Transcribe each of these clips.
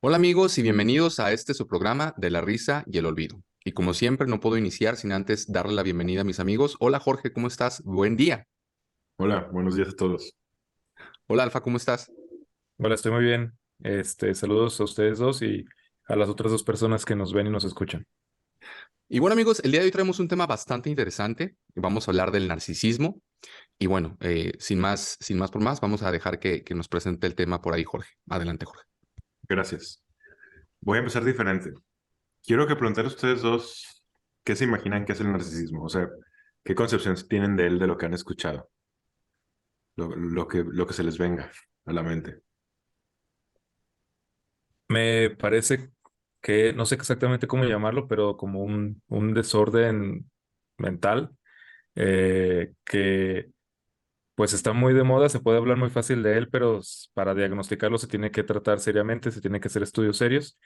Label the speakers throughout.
Speaker 1: Hola amigos y bienvenidos a este su programa de la risa y el olvido. Y como siempre no puedo iniciar sin antes darle la bienvenida a mis amigos. Hola Jorge, ¿cómo estás? Buen día.
Speaker 2: Hola, buenos días a todos.
Speaker 1: Hola Alfa, ¿cómo estás?
Speaker 3: Hola, estoy muy bien. Saludos a ustedes dos y a las otras dos personas que nos ven y nos escuchan.
Speaker 1: Y bueno amigos, el día de hoy traemos un tema bastante interesante. Vamos a hablar del narcisismo. Y bueno, sin más por más, vamos a dejar que nos presente el tema por ahí Jorge. Adelante Jorge.
Speaker 2: Gracias. Voy a empezar diferente. Quiero que preguntar a ustedes dos qué se imaginan que es el narcisismo. O sea, qué concepciones tienen de él, de lo que han escuchado, lo que se les venga a la mente.
Speaker 3: Me parece que, no sé exactamente cómo llamarlo, pero como un desorden mental que pues está muy de moda, se puede hablar muy fácil de él, pero para diagnosticarlo se tiene que tratar seriamente, se tiene que hacer estudios serios.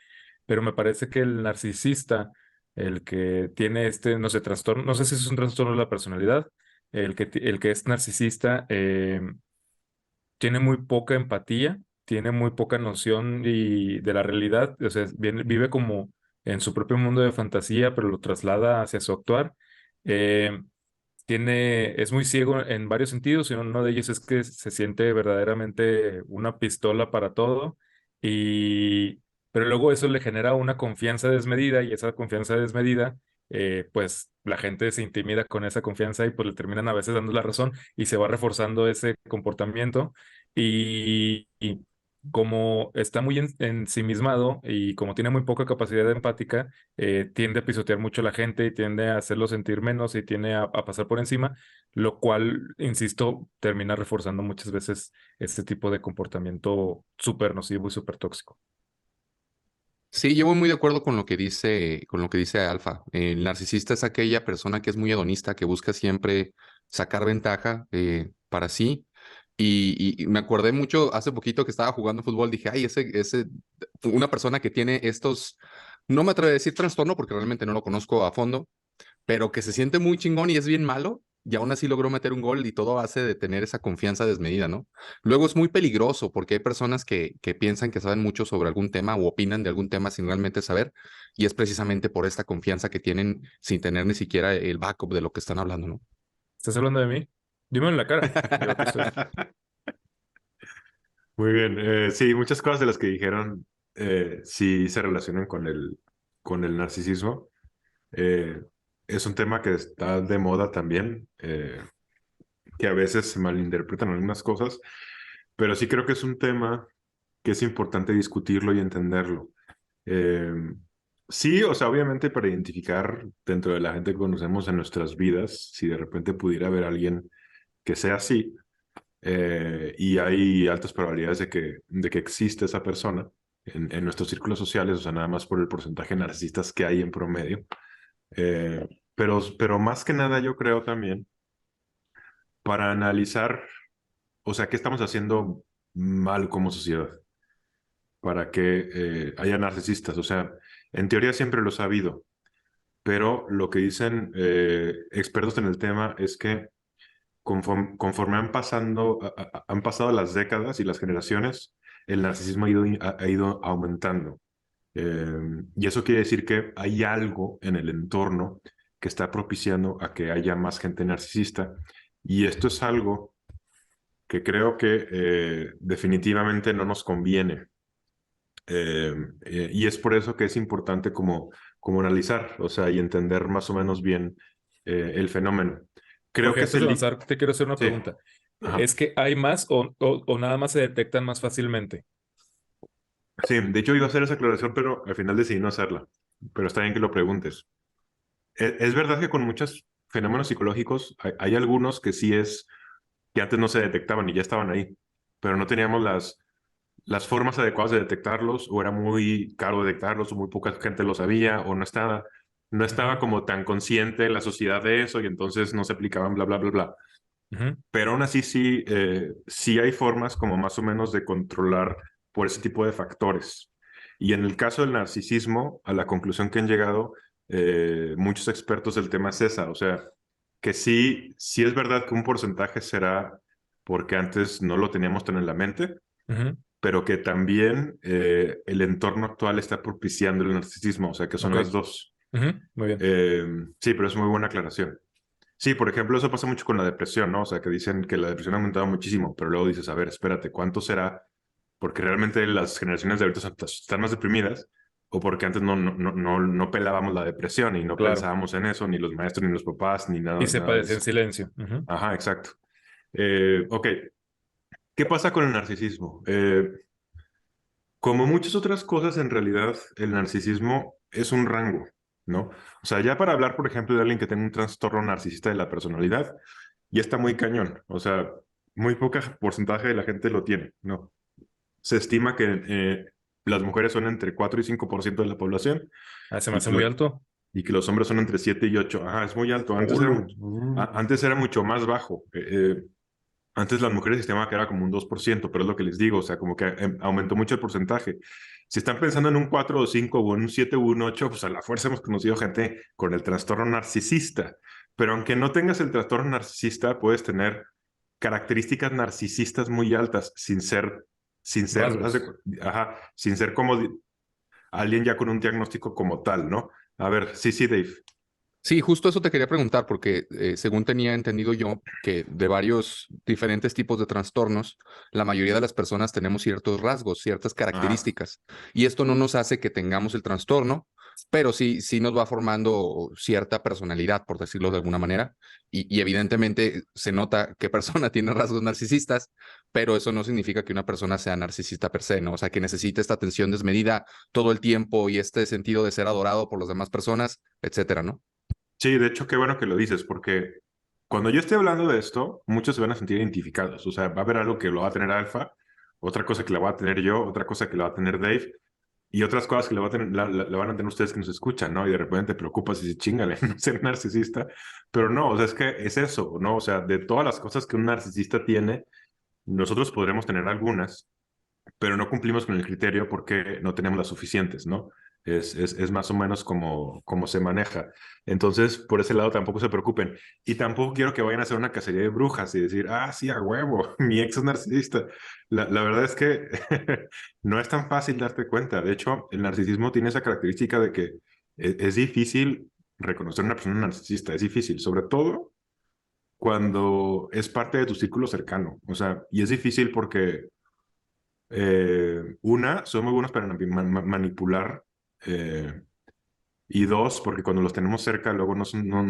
Speaker 3: Pero me parece que el narcisista, el que tiene no sé, trastorno, no sé si es un trastorno de la personalidad, el que es narcisista, tiene muy poca empatía, tiene muy poca noción de la realidad, o sea, vive como en su propio mundo de fantasía, pero lo traslada hacia su actuar. Eh, es muy ciego en varios sentidos y uno de ellos es que se siente verdaderamente una pistola para todo y pero luego eso le genera una confianza desmedida y esa confianza desmedida pues la gente se intimida con esa confianza y pues le terminan a veces dando la razón y se va reforzando ese comportamiento y como está muy ensimismado y como tiene muy poca capacidad empática, tiende a pisotear mucho a la gente y tiende a hacerlo sentir menos y tiende a pasar por encima, lo cual, insisto, termina reforzando muchas veces este tipo de comportamiento súper nocivo y súper tóxico.
Speaker 1: Sí, yo voy muy de acuerdo con lo que dice Alfa. El narcisista es aquella persona que es muy hedonista, que busca siempre sacar ventaja para sí. Y me acordé mucho hace poquito que estaba jugando fútbol, dije, ay, una persona que tiene estos, no me atrevo a decir trastorno porque realmente no lo conozco a fondo, pero que se siente muy chingón y es bien malo, y aún así logró meter un gol y todo a base de tener esa confianza desmedida, ¿no? Luego es muy peligroso porque hay personas que piensan que saben mucho sobre algún tema o opinan de algún tema sin realmente saber, y es precisamente por esta confianza que tienen sin tener ni siquiera el backup de lo que están hablando, ¿no?
Speaker 3: ¿Estás hablando de mí? Dímelo en la cara. Yo aquí estoy.
Speaker 2: Muy bien. Sí, muchas cosas de las que dijeron sí se relacionan con el narcisismo. Eh, es un tema que está de moda también, que a veces se malinterpretan algunas cosas, pero sí creo que es un tema que es importante discutirlo y entenderlo. Eh, sí, o sea, obviamente para identificar dentro de la gente que conocemos en nuestras vidas, si de repente pudiera haber alguien que sea así, y hay altas probabilidades de que existe esa persona en nuestros círculos sociales, o sea, nada más por el porcentaje de narcisistas que hay en promedio. Pero más que nada yo creo también para analizar, o sea, qué estamos haciendo mal como sociedad para que haya narcisistas. O sea, en teoría siempre los ha habido, pero lo que dicen expertos en el tema es que conforme han pasado las décadas y las generaciones, el narcisismo ha ido aumentando. Y eso quiere decir que hay algo en el entorno que está propiciando a que haya más gente narcisista. Y esto es algo que creo que definitivamente no nos conviene. Y es por eso que es importante como analizar, o sea, y entender más o menos bien el fenómeno. Creo
Speaker 3: Jorge,
Speaker 2: que
Speaker 3: antes de avanzar, te quiero hacer una
Speaker 2: Sí,
Speaker 3: pregunta.
Speaker 2: ajá.
Speaker 3: ¿Es que hay más o nada más se detectan más fácilmente?
Speaker 2: Sí, de hecho iba a hacer esa aclaración, pero al final decidí no hacerla. Pero está bien que lo preguntes. Es verdad que con muchos fenómenos psicológicos hay algunos que sí es que antes no se detectaban y ya estaban ahí, pero no teníamos las formas adecuadas de detectarlos, o era muy caro detectarlos, o muy poca gente lo sabía, o no estaba
Speaker 3: Ujú,
Speaker 2: como tan consciente la sociedad de eso, y entonces no se aplicaban, bla, bla, bla, bla.
Speaker 3: ujú.
Speaker 2: Pero aún así sí hay formas como más o menos de controlar por ese tipo de factores. Y en el caso del narcisismo, a la conclusión que han llegado muchos expertos del tema es esa, o sea, que sí es verdad que un porcentaje será porque antes no lo teníamos tan en la mente,
Speaker 3: Ujú.
Speaker 2: pero que también el entorno actual está propiciando el narcisismo, o sea que son
Speaker 3: Ok.
Speaker 2: las dos.
Speaker 3: Muy bien.
Speaker 2: Sí, pero es muy buena aclaración. Sí, por ejemplo, eso pasa mucho con la depresión, ¿no? O sea, que dicen que la depresión ha aumentado muchísimo, pero luego dices, a ver, espérate, ¿cuánto será? Porque realmente las generaciones de ahorita están más deprimidas, o porque antes no pelábamos la depresión y no
Speaker 3: Claro.
Speaker 2: pensábamos en eso, ni los maestros, ni los papás, ni
Speaker 3: Y
Speaker 2: nada,
Speaker 3: se
Speaker 2: nada de
Speaker 3: padece en
Speaker 2: eso.
Speaker 3: silencio.
Speaker 2: Ajá, exacto. Ok, ¿qué pasa con el narcisismo? Como muchas otras cosas, en realidad, el narcisismo es un rango, ¿no? O sea, ya para hablar, por ejemplo, de alguien que tenga un trastorno narcisista de la personalidad, ya está muy cañón. O sea, muy poca porcentaje de la gente lo tiene, ¿no? Se estima que las mujeres son entre 4 y 5% de la población
Speaker 3: Ah, se me
Speaker 2: y
Speaker 3: hace
Speaker 2: que,
Speaker 3: muy alto.
Speaker 2: y que los hombres son entre 7 y 8. Ajá, es muy alto.
Speaker 3: Olo.
Speaker 2: Antes era mucho más bajo. Antes las mujeres estimaban que era como un 2%, pero es lo que les digo, o sea, como que aumentó mucho el porcentaje. Si están pensando en un 4 o 5 o en un 7 o un 8, pues a la fuerza hemos conocido gente con el trastorno narcisista. Pero aunque no tengas el trastorno narcisista, puedes tener características narcisistas muy altas
Speaker 3: Rasgos.
Speaker 2: ajá, sin ser como alguien ya con un diagnóstico como tal, ¿no? A ver, sí, sí, Dave.
Speaker 1: Sí, justo eso te quería preguntar, porque según tenía entendido yo, que de varios diferentes tipos de trastornos, la mayoría de las personas tenemos ciertos rasgos, ciertas
Speaker 2: Ajá.
Speaker 1: características, y esto no nos hace que tengamos el trastorno, pero sí nos va formando cierta personalidad, por decirlo de alguna manera, y evidentemente se nota qué persona tiene rasgos narcisistas, pero eso no significa que una persona sea narcisista per se, ¿no? O sea, que necesite esta atención desmedida todo el tiempo y este sentido de ser adorado por las demás personas, etcétera, ¿no?
Speaker 2: Sí, de hecho, qué bueno que lo dices, porque cuando yo esté hablando de esto, muchos se van a sentir identificados. O sea, va a haber algo que lo va a tener Alfa, otra cosa que la va a tener yo, otra cosa que la va a tener Dave, y otras cosas que le, va a tener, la van a tener ustedes que nos escuchan, ¿no? Y de repente te preocupas y dices, chingale, no ser narcisista. Pero no, o sea, es que es eso, ¿no? O sea, de todas las cosas que un narcisista tiene, nosotros podremos tener algunas, pero no cumplimos con el criterio porque no tenemos las suficientes, ¿no? Es más o menos como se maneja. Entonces, por ese lado tampoco se preocupen. Y tampoco quiero que vayan a hacer una cacería de brujas y decir, ah, sí, a huevo, mi ex es narcisista. La verdad es que no es tan fácil darte cuenta. De hecho, el narcisismo tiene esa característica de que es difícil reconocer a una persona narcisista, es difícil, sobre todo cuando es parte de tu círculo cercano. O sea, y es difícil porque una, son muy buenos para manipular. eh, y dos, porque cuando los tenemos cerca, luego no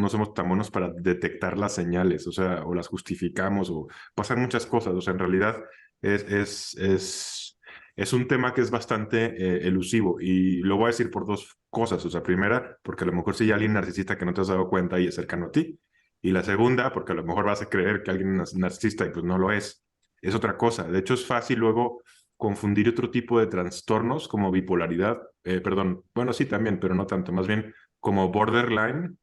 Speaker 2: somos tan buenos para detectar las señales, o sea, o las justificamos, o pasan muchas cosas. O sea, en realidad es, es, es, es un tema que es bastante elusivo. Y lo voy a decir por dos cosas. O sea, primera, porque a lo mejor si hay alguien narcisista que no te has dado cuenta y es cercano a ti. Y la segunda, porque a lo mejor vas a creer que alguien es narcisista y pues no lo es. Es otra cosa. De hecho, es fácil luego confundir otro tipo de trastornos como bipolaridad, perdón, bueno, sí también, pero no tanto, más bien como borderline,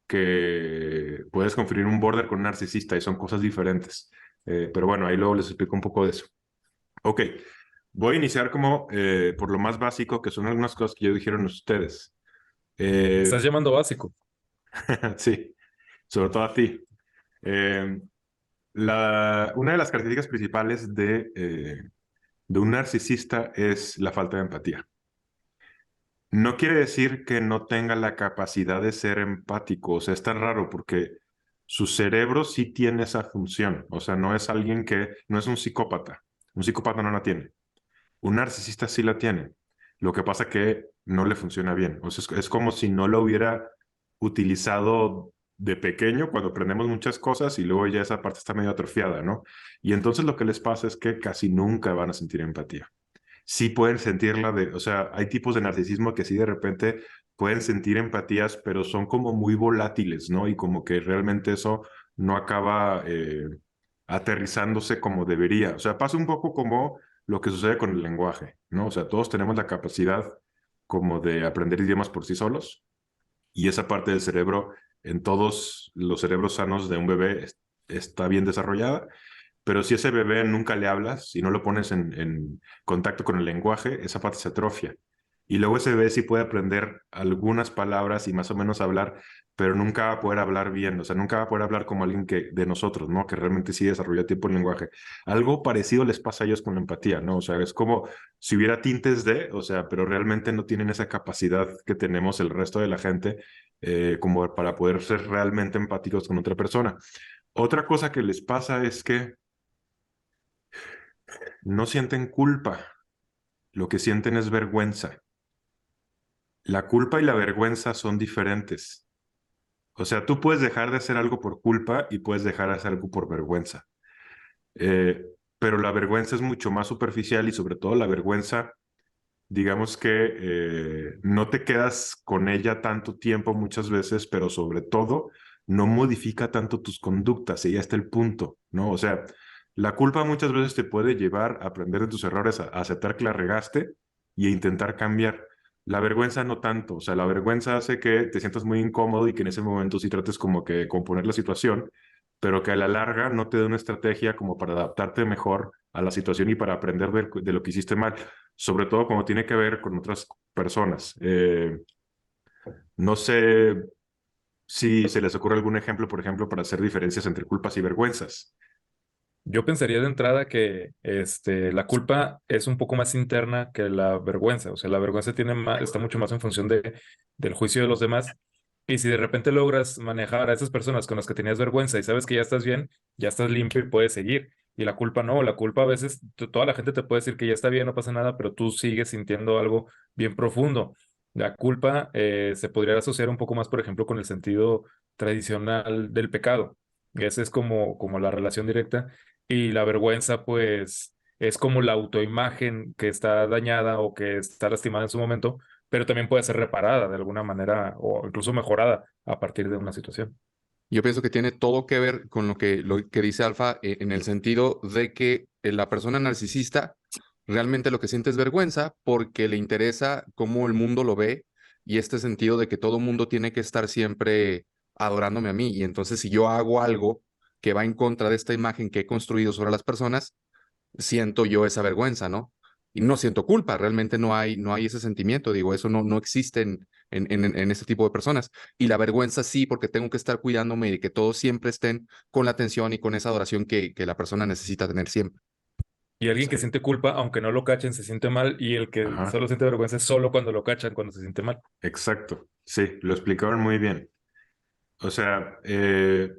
Speaker 2: que puedes confundir un border con un narcisista y son cosas diferentes. Pero bueno, ahí luego les explico un poco de eso. Ok, voy a iniciar como por lo más básico, que son algunas cosas que ya dijeron ustedes.
Speaker 3: Estás
Speaker 2: Eh,
Speaker 3: llamando básico.
Speaker 2: sí, sobre todo a ti. Eh, una de las características principales de un narcisista es la falta de empatía. No quiere decir que no tenga la capacidad de ser empático, o sea, es tan raro porque su cerebro sí tiene esa función, o sea, no es alguien que, no es un psicópata no la tiene, un narcisista sí la tiene, lo que pasa que no le funciona bien, o sea, es como si no lo hubiera utilizado de pequeño cuando aprendemos muchas cosas y luego ya esa parte está medio atrofiada, ¿no? Y entonces lo que les pasa es que casi nunca van a sentir empatía sí pueden sentirla o sea, hay tipos de narcisismo que sí de repente pueden sentir empatías, pero son como muy volátiles, ¿no? Y como que realmente eso no acaba aterrizándose como debería. O sea, pasa un poco como lo que sucede con el lenguaje, ¿no? O sea, todos tenemos la capacidad como de aprender idiomas por sí solos y esa parte del cerebro en todos los cerebros sanos de un bebé está bien desarrollada, pero si ese bebé nunca le hablas, si no lo pones en contacto con el lenguaje, esa parte se atrofia. Y luego ese bebé sí puede aprender algunas palabras y más o menos hablar, pero nunca va a poder hablar bien, o sea, nunca va a poder hablar como alguien que de nosotros, ¿no? Que realmente sí desarrolla tiempo el lenguaje. Algo parecido les pasa a ellos con la empatía, ¿no? O sea, es como si hubiera tintes de, o sea, pero realmente no tienen esa capacidad que tenemos el resto de la gente como para poder ser realmente empáticos con otra persona. Otra cosa que les pasa es que no sienten culpa, lo que sienten es vergüenza. La culpa y la vergüenza son diferentes. O sea, tú puedes dejar de hacer algo por culpa y puedes dejar de hacer algo por vergüenza. Eh, pero la vergüenza es mucho más superficial y sobre todo la vergüenza, digamos que no te quedas con ella tanto tiempo muchas veces, pero sobre todo no modifica tanto tus conductas y ya está el punto, ¿no? O sea, la culpa muchas veces te puede llevar a aprender de tus errores, a aceptar que la regaste y a intentar cambiar. La vergüenza no tanto, o sea, la vergüenza hace que te sientas muy incómodo y que en ese momento sí trates como que componer la situación, pero que a la larga no te dé una estrategia como para adaptarte mejor a la situación y para aprender de lo que hiciste mal, sobre todo cuando tiene que ver con otras personas. No sé si se les ocurre algún ejemplo, por ejemplo, para hacer diferencias entre culpas y vergüenzas.
Speaker 3: Yo pensaría de entrada que la culpa es un poco más interna que la vergüenza. O sea, la vergüenza está mucho más en función del juicio de los demás. Y si de repente logras manejar a esas personas con las que tenías vergüenza y sabes que ya estás bien, ya estás limpio y puedes seguir. Y la culpa no, la culpa a veces toda la gente te puede decir que ya está bien, no pasa nada, pero tú sigues sintiendo algo bien profundo. La culpa se podría asociar un poco más, por ejemplo, con el sentido tradicional del pecado. Esa es como la relación directa. Y la vergüenza, pues, es como la autoimagen que está dañada o que está lastimada en su momento, pero también puede ser reparada de alguna manera o incluso mejorada a partir de una situación.
Speaker 1: Yo pienso que tiene todo que ver con lo que dice Alfa, en el sentido de que la persona narcisista realmente lo que siente es vergüenza porque le interesa cómo el mundo lo ve y este sentido de que todo el mundo tiene que estar siempre adorándome a mí. Y entonces si yo hago algo que va en contra de esta imagen que he construido sobre las personas, siento yo esa vergüenza, ¿no? Y no siento culpa, realmente no hay ese sentimiento, digo, eso no existe en este tipo de personas. Y la vergüenza sí, porque tengo que estar cuidándome de que todos siempre estén con la atención y con esa adoración que la persona necesita tener siempre.
Speaker 3: Y alguien que
Speaker 2: Sí.
Speaker 3: siente culpa, aunque no lo cachen, se siente mal, y el que
Speaker 2: Ajá,
Speaker 3: solo siente vergüenza es solo cuando lo cachan, cuando se siente mal.
Speaker 2: exacto. Sí, lo explicaron muy bien. O sea, ¿qué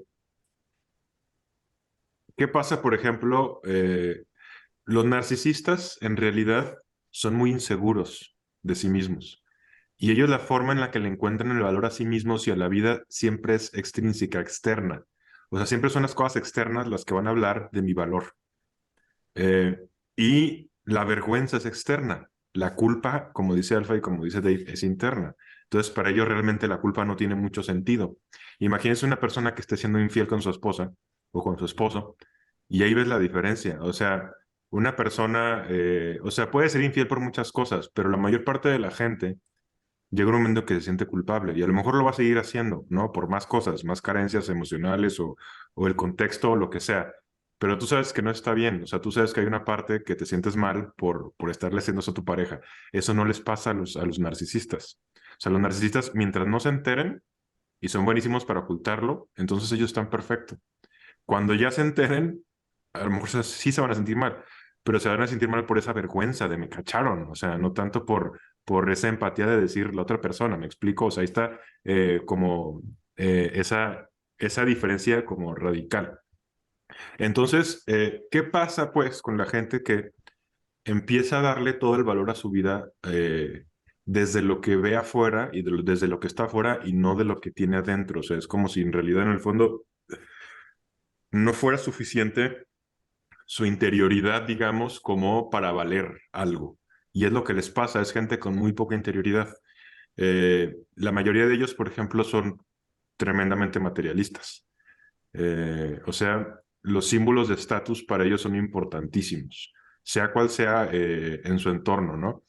Speaker 2: pasa, por ejemplo? Los narcisistas en realidad son muy inseguros de sí mismos. Y ellos la forma en la que le encuentran el valor a sí mismos y a la vida siempre es extrínseca, externa. O sea, siempre son las cosas externas las que van a hablar de mi valor. Eh, y la vergüenza es externa. La culpa, como dice Alfa y como dice Dave, es interna. Entonces, para ellos realmente la culpa no tiene mucho sentido. Imagínense una persona que esté siendo infiel con su esposa o con su esposo, y ahí ves la diferencia. O sea, una persona, o sea, puede ser infiel por muchas cosas, pero la mayor parte de la gente llega un momento que se siente culpable y a lo mejor lo va a seguir haciendo, ¿no? Por más cosas, más carencias emocionales o el contexto o lo que sea. Pero tú sabes que no está bien, o sea, tú sabes que hay una parte que te sientes mal por estarle haciendo eso a tu pareja. Eso no les pasa a los narcisistas. O sea, los narcisistas, mientras no se enteren y son buenísimos para ocultarlo, entonces ellos están perfectos. Cuando ya se enteren, a lo mejor sí se van a sentir mal, pero se van a sentir mal por esa vergüenza de me cacharon, o sea, no tanto por esa empatía de decir la otra persona, me explico, o sea, ahí está como esa diferencia como radical. Entonces, ¿qué pasa pues con la gente que empieza a darle todo el valor a su vida desde lo que ve afuera y desde lo que está afuera y no de lo que tiene adentro? O sea, es como si en realidad en el fondo no fuera suficiente su interioridad, digamos, como para valer algo. Y es lo que les pasa, es gente con muy poca interioridad. La mayoría de ellos, por ejemplo, son tremendamente materialistas. O sea, los símbolos de estatus para ellos son importantísimos, sea cual sea en su entorno, ¿no?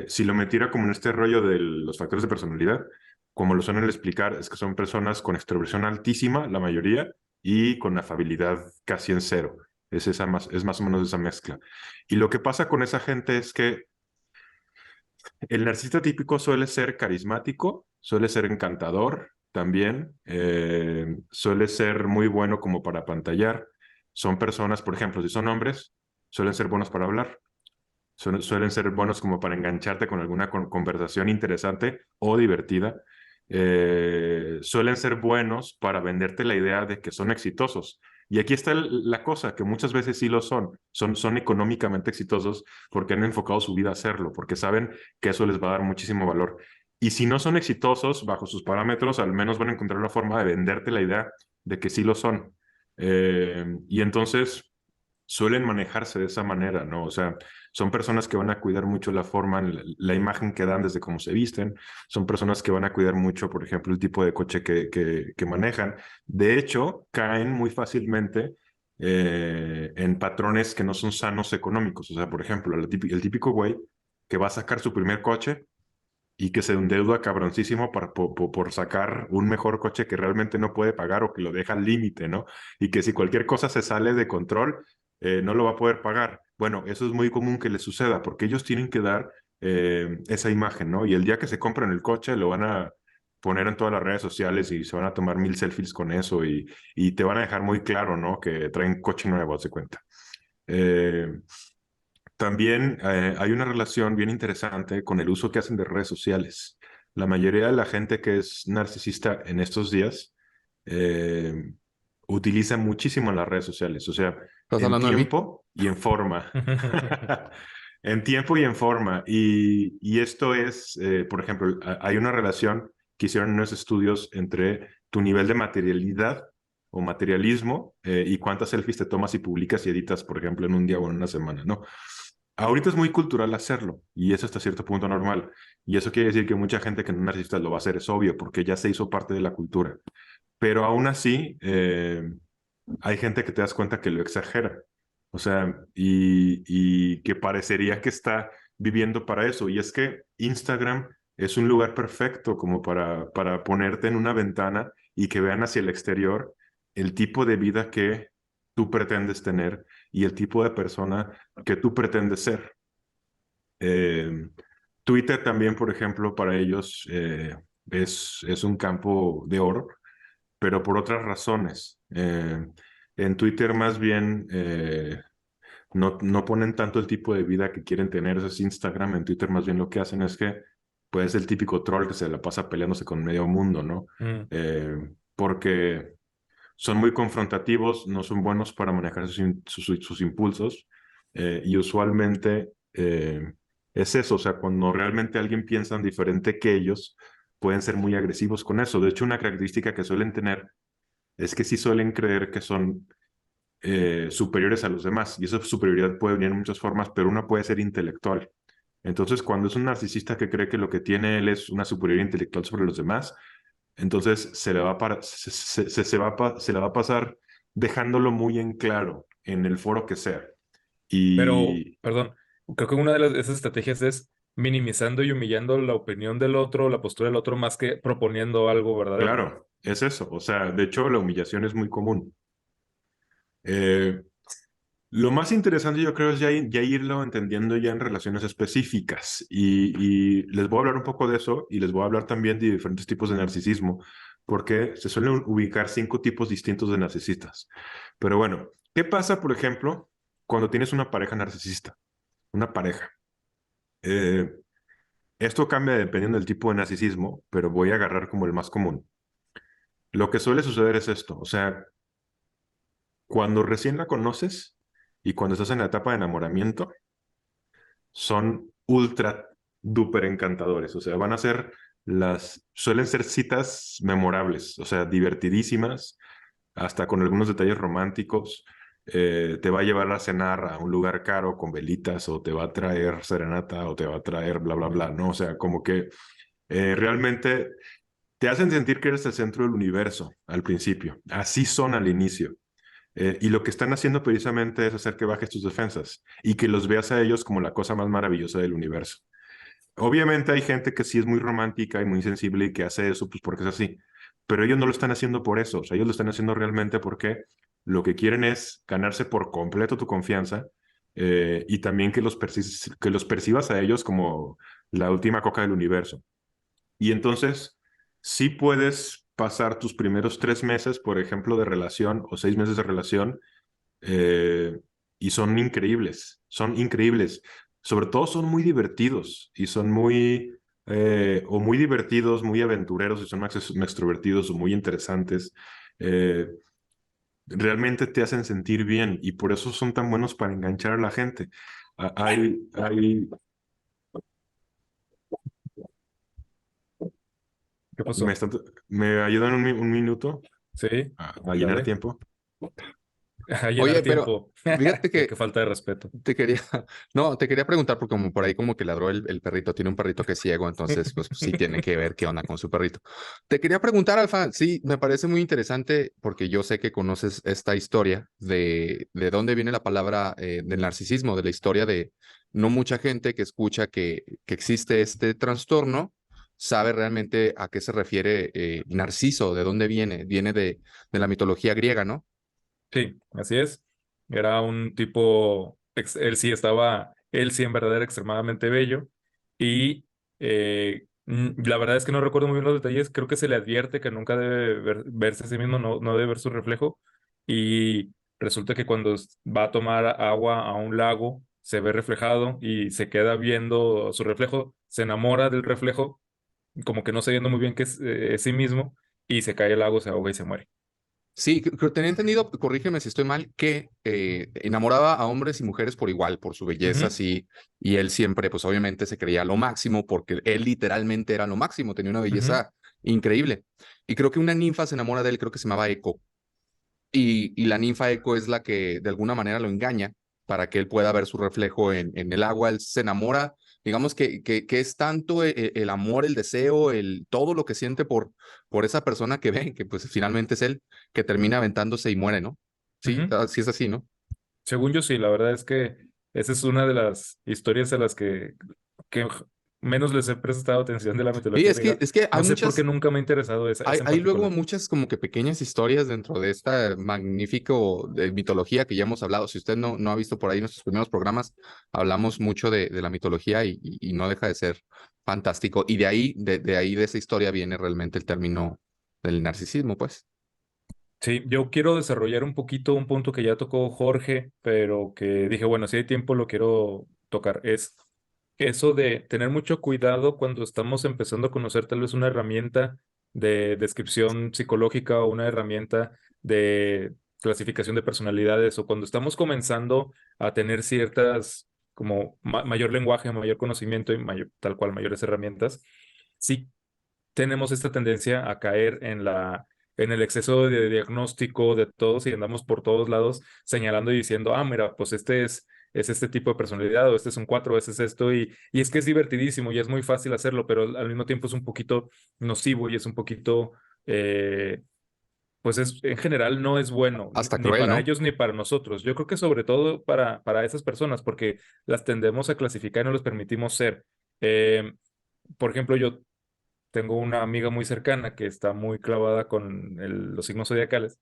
Speaker 2: Si lo metiera como en este rollo de los factores de personalidad, como lo suelen explicar, es que son personas con extroversión altísima, la mayoría, y con afabilidad casi en cero. Es más o menos esa mezcla. Y lo que pasa con esa gente es que El narcisista típico suele ser carismático, suele ser encantador también, suele ser muy bueno como para pantallar. Son personas, por ejemplo, si son hombres, suelen ser buenos para hablar, suelen ser buenos como para engancharte con alguna conversación interesante o divertida. Suelen ser buenos para venderte la idea de que son exitosos. Y aquí está la cosa, que muchas veces sí lo son económicamente exitosos porque han enfocado su vida a hacerlo, porque saben que eso les va a dar muchísimo valor. Y si no son exitosos bajo sus parámetros, al menos van a encontrar una forma de venderte la idea de que sí lo son. Y entonces suelen manejarse de esa manera, ¿no? O sea, son personas que van a cuidar mucho la forma, la imagen que dan desde cómo se visten, son personas que van a cuidar mucho, por ejemplo, el tipo de coche que manejan. De hecho, caen muy fácilmente en patrones que no son sanos económicos. O sea, por ejemplo, el típico güey que va a sacar su primer coche y que se endeuda cabroncísimo por sacar un mejor coche que realmente no puede pagar o que lo deja al límite, ¿no? Y que si cualquier cosa se sale de control, no lo va a poder pagar. Bueno, eso es muy común que le suceda porque ellos tienen que dar esa imagen, ¿no? Y el día que se compran el coche lo van a poner en todas las redes sociales y se van a tomar 1000 selfies con eso y te van a dejar muy claro, ¿no? Que traen coche nuevo, haz de cuenta. Eh, También hay una relación bien interesante con el uso que hacen de redes sociales. La mayoría de la gente que es narcisista en estos días eh, utiliza muchísimo las redes sociales, o sea,
Speaker 1: ¿Estás
Speaker 2: en
Speaker 1: hablando de mí?
Speaker 2: tiempo y en forma. En tiempo y en forma. Y esto es, por ejemplo, hay una relación que hicieron unos estudios entre tu nivel de materialidad o materialismo y cuántas selfies te tomas y publicas y editas, por ejemplo, en un día o en una semana, ¿no? Ahorita es muy cultural hacerlo y eso hasta cierto punto normal. Y eso quiere decir que mucha gente que no es narcisista lo va a hacer, es obvio, porque ya se hizo parte de la cultura. Pero aún así, hay gente que te das cuenta que lo exagera. O sea, y que parecería que está viviendo para eso. Y es que Instagram es un lugar perfecto como para ponerte en una ventana y que vean hacia el exterior el tipo de vida que tú pretendes tener y el tipo de persona que tú pretendes ser. Eh, Twitter también, por ejemplo, para ellos es un campo de oro, pero por otras razones. En Twitter más bien no ponen tanto el tipo de vida que quieren tener, eso es Instagram. En Twitter más bien lo que hacen es que pues el típico troll que se la pasa peleándose con medio mundo, ¿no?
Speaker 3: Mm.
Speaker 2: Porque son muy confrontativos, no son buenos para manejar sus impulsos y usualmente es eso, o sea, cuando realmente alguien piensa diferente que ellos, pueden ser muy agresivos con eso. De hecho, una característica que suelen tener es que sí suelen creer que son superiores a los demás y esa superioridad puede venir en muchas formas, pero una puede ser intelectual. Entonces, cuando es un narcisista que cree que lo que tiene él es una superioridad intelectual sobre los demás, entonces se le va a, se le va a pasar dejándolo muy en claro en el foro que sea.
Speaker 3: Pero,
Speaker 2: Y
Speaker 3: perdón, creo que una de esas estrategias es minimizando y humillando la opinión del otro, la postura del otro, más que proponiendo algo verdadero.
Speaker 2: claro, es eso. O sea, de hecho, la humillación es muy común. Eh, lo más interesante yo creo es ya irlo entendiendo ya en relaciones específicas y les voy a hablar un poco de eso y les voy a hablar también de diferentes tipos de narcisismo porque se suelen ubicar 5 tipos distintos de narcisistas. Pero bueno, ¿qué pasa, por ejemplo, cuando tienes una pareja narcisista? Una pareja. Eh, Esto cambia dependiendo del tipo de narcisismo, pero voy a agarrar como el más común. Lo que suele suceder es esto, o sea, cuando recién la conoces y cuando estás en la etapa de enamoramiento, son ultra duper encantadores. O sea, suelen ser citas memorables, o sea, divertidísimas, hasta con algunos detalles románticos. Te va a llevar a cenar a un lugar caro con velitas, o te va a traer serenata, o te va a traer bla, bla, bla, ¿no? O sea, como que realmente te hacen sentir que eres el centro del universo al principio. Así son al inicio. Y lo que están haciendo precisamente es hacer que bajes tus defensas y que los veas a ellos como la cosa más maravillosa del universo. Obviamente hay gente que sí es muy romántica y muy sensible y que hace eso pues porque es así, pero ellos no lo están haciendo por eso, o sea, ellos lo están haciendo realmente porque lo que quieren es ganarse por completo tu confianza y también que que los percibas a ellos como la última coca del universo. Y entonces, sí puedes pasar tus primeros 3 meses, por ejemplo, de relación o 6 meses de relación, eh, y son increíbles. Sobre todo son muy divertidos y son o muy divertidos, muy aventureros y son más extrovertidos o muy interesantes. Eh, Realmente te hacen sentir bien y por eso son tan buenos para enganchar a la gente. Hay,
Speaker 3: ¿Qué
Speaker 2: me,
Speaker 3: pasó?
Speaker 2: están- ¿Me ayudan un minuto
Speaker 3: Sí,
Speaker 2: a llenar
Speaker 3: dale.
Speaker 2: tiempo?
Speaker 3: A llenar
Speaker 1: Oye, pero
Speaker 3: tiempo.
Speaker 1: fíjate
Speaker 3: Qué
Speaker 1: que
Speaker 3: falta de respeto.
Speaker 1: te quería, no, te quería preguntar porque como por ahí como que ladró el perrito, tiene un perrito que es ciego, entonces pues sí tiene que ver qué onda con su perrito. Te quería preguntar, Alfa, sí, me parece muy interesante porque yo sé que conoces esta historia de dónde viene la palabra del narcisismo, de la historia de no mucha gente que escucha que existe este trastorno sabe realmente a qué se refiere Narciso, de dónde viene, viene de la mitología griega, ¿no?
Speaker 3: Sí, así es. Era un tipo, él sí en verdad era extremadamente bello y la verdad es que no recuerdo muy bien los detalles, creo que se le advierte que nunca debe verse a sí mismo, no debe ver su reflejo y resulta que cuando va a tomar agua a un lago se ve reflejado y se queda viendo su reflejo, se enamora del reflejo, como que no sabiendo muy bien qué es sí mismo y se cae al lago, se ahoga y se muere.
Speaker 1: Sí, creo tenía entendido, corrígeme si estoy mal, que enamoraba a hombres y mujeres por igual, por su belleza,
Speaker 3: Ujú,
Speaker 1: sí, y él siempre, pues obviamente se creía lo máximo, porque él literalmente era lo máximo, tenía una
Speaker 3: ujú,
Speaker 1: belleza increíble. Y creo que una ninfa se enamora de él, creo que se llamaba Eco, y la ninfa Eco es la que de alguna manera lo engaña para que él pueda ver su reflejo en el agua. Él se enamora, digamos que es tanto el amor, el deseo, todo lo que siente por esa persona que ve, que pues finalmente es él, que termina aventándose y muere, ¿no? Sí,
Speaker 3: ujú.
Speaker 1: sí es así, ¿no?
Speaker 3: Según yo sí, la verdad es que esa es una de las historias a las que menos les he prestado atención de la
Speaker 1: Sí,
Speaker 3: mitología griega.
Speaker 1: es que
Speaker 3: No sé por qué nunca me ha interesado esa en
Speaker 1: hay luego
Speaker 3: particular.
Speaker 1: muchas como que pequeñas historias dentro de esta magnífico de mitología que ya hemos hablado. Si usted no ha visto por ahí nuestros primeros programas, hablamos mucho de la mitología y no deja de ser fantástico. Y de ahí, de ahí de esa historia viene realmente el término del narcisismo, pues.
Speaker 3: Sí, yo quiero desarrollar un poquito un punto que ya tocó Jorge, pero que dije, bueno, si hay tiempo lo quiero tocar. Es eso de tener mucho cuidado cuando estamos empezando a conocer tal vez una herramienta de descripción psicológica o una herramienta de clasificación de personalidades o cuando estamos comenzando a tener ciertas como mayor lenguaje, mayor conocimiento y tal cual mayores herramientas. Sí tenemos esta tendencia a caer en el exceso de diagnóstico de todos y andamos por todos lados señalando y diciendo, ah, mira, pues es este tipo de personalidad, o este es un 4, este es esto, y es que es divertidísimo y es muy fácil hacerlo, pero al mismo tiempo es un poquito nocivo y es un poquito, pues en general no es bueno,
Speaker 1: Hasta
Speaker 3: ni
Speaker 1: cruel,
Speaker 3: para
Speaker 1: ¿no?
Speaker 3: ellos ni para nosotros. Yo creo que sobre todo para esas personas, porque las tendemos a clasificar y no les permitimos ser. Por ejemplo, yo tengo una amiga muy cercana que está muy clavada con los signos zodiacales.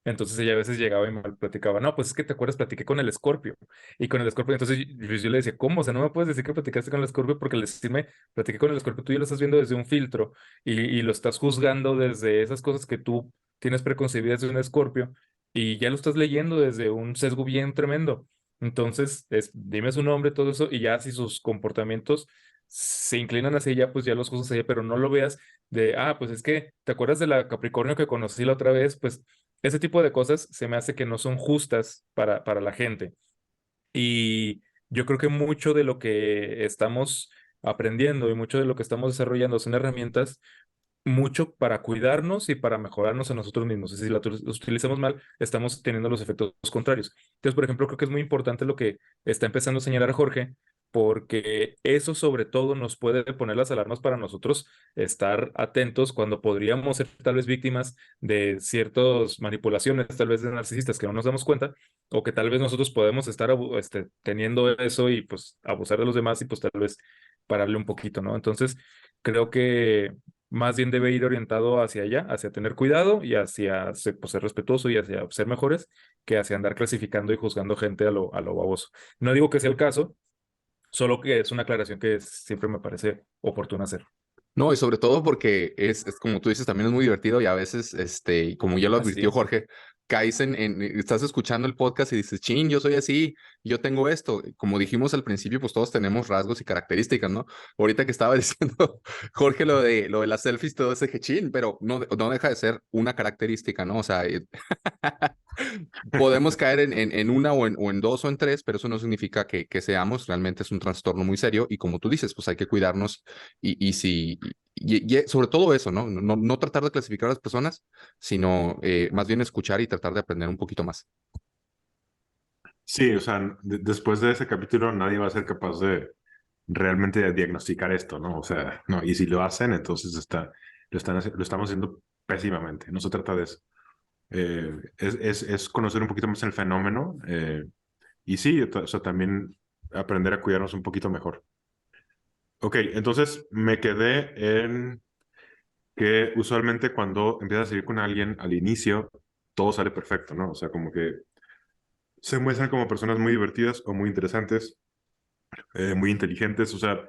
Speaker 3: Entonces ella a veces llegaba y me platicaba, no, pues es que te acuerdas, platiqué con el Escorpio. Y con el Escorpio, entonces yo le decía, ¿cómo? O sea, no me puedes decir que platicaste con el Escorpio porque al decirme, platiqué con el Escorpio, tú ya lo estás viendo desde un filtro y lo estás juzgando desde esas cosas que tú tienes preconcebidas de un Escorpio y ya lo estás leyendo desde un sesgo bien tremendo. Entonces, dime su nombre, todo eso, y ya si sus comportamientos se inclinan hacia ella, pues ya los juzgas a ella, pero no lo veas de, ah, pues es que, ¿te acuerdas de la Capricornio que conocí la otra vez? Pues ese tipo de cosas se me hace que no son justas para la gente. Y yo creo que mucho de lo que estamos aprendiendo y mucho de lo que estamos desarrollando son herramientas mucho para cuidarnos y para mejorarnos a nosotros mismos. Y si las utilizamos mal, estamos teniendo los efectos contrarios. Entonces, por ejemplo, creo que es muy importante lo que está empezando a señalar Jorge, porque eso sobre todo nos puede poner las alarmas para nosotros estar atentos cuando podríamos ser tal vez víctimas de ciertas manipulaciones, tal vez de narcisistas que no nos damos cuenta, o que tal vez nosotros podemos estar teniendo eso y pues abusar de los demás y pues tal vez pararle un poquito, ¿no? Entonces, creo que más bien debe ir orientado hacia allá, hacia tener cuidado y hacia pues, ser respetuoso y hacia ser mejores, que hacia andar clasificando y juzgando gente a lo baboso. No digo que sea el caso, solo que es una aclaración que siempre me parece oportuna hacer.
Speaker 1: No, y sobre todo porque es como tú dices, también es muy divertido y a veces, y como ya lo
Speaker 3: Así
Speaker 1: advirtió
Speaker 3: es.
Speaker 1: Jorge, caes estás escuchando el podcast y dices, chin, yo soy así, yo tengo esto. Como dijimos al principio, pues todos tenemos rasgos y características, ¿no? Ahorita que estaba diciendo Jorge lo de las selfies, todo ese que chin, pero no deja de ser una característica, ¿no? O sea, podemos caer en una o en dos o en tres, pero eso no significa que seamos, realmente es un trastorno muy serio y como tú dices, pues hay que cuidarnos y si, sobre todo eso, ¿no? No tratar de clasificar a las personas, sino más bien escuchar y tratar de aprender un poquito más.
Speaker 2: Sí, o sea, después de ese capítulo nadie va a ser capaz de realmente diagnosticar esto, ¿no? O sea, no, y si lo hacen, entonces lo estamos haciendo pésimamente. No se trata de eso. Es conocer un poquito más el fenómeno y sí, o sea, también aprender a cuidarnos un poquito mejor. Ok, entonces me quedé en que usualmente cuando empiezas a salir con alguien al inicio, todo sale perfecto, ¿no? O sea, como que se muestran como personas muy divertidas o muy interesantes, muy inteligentes, o sea,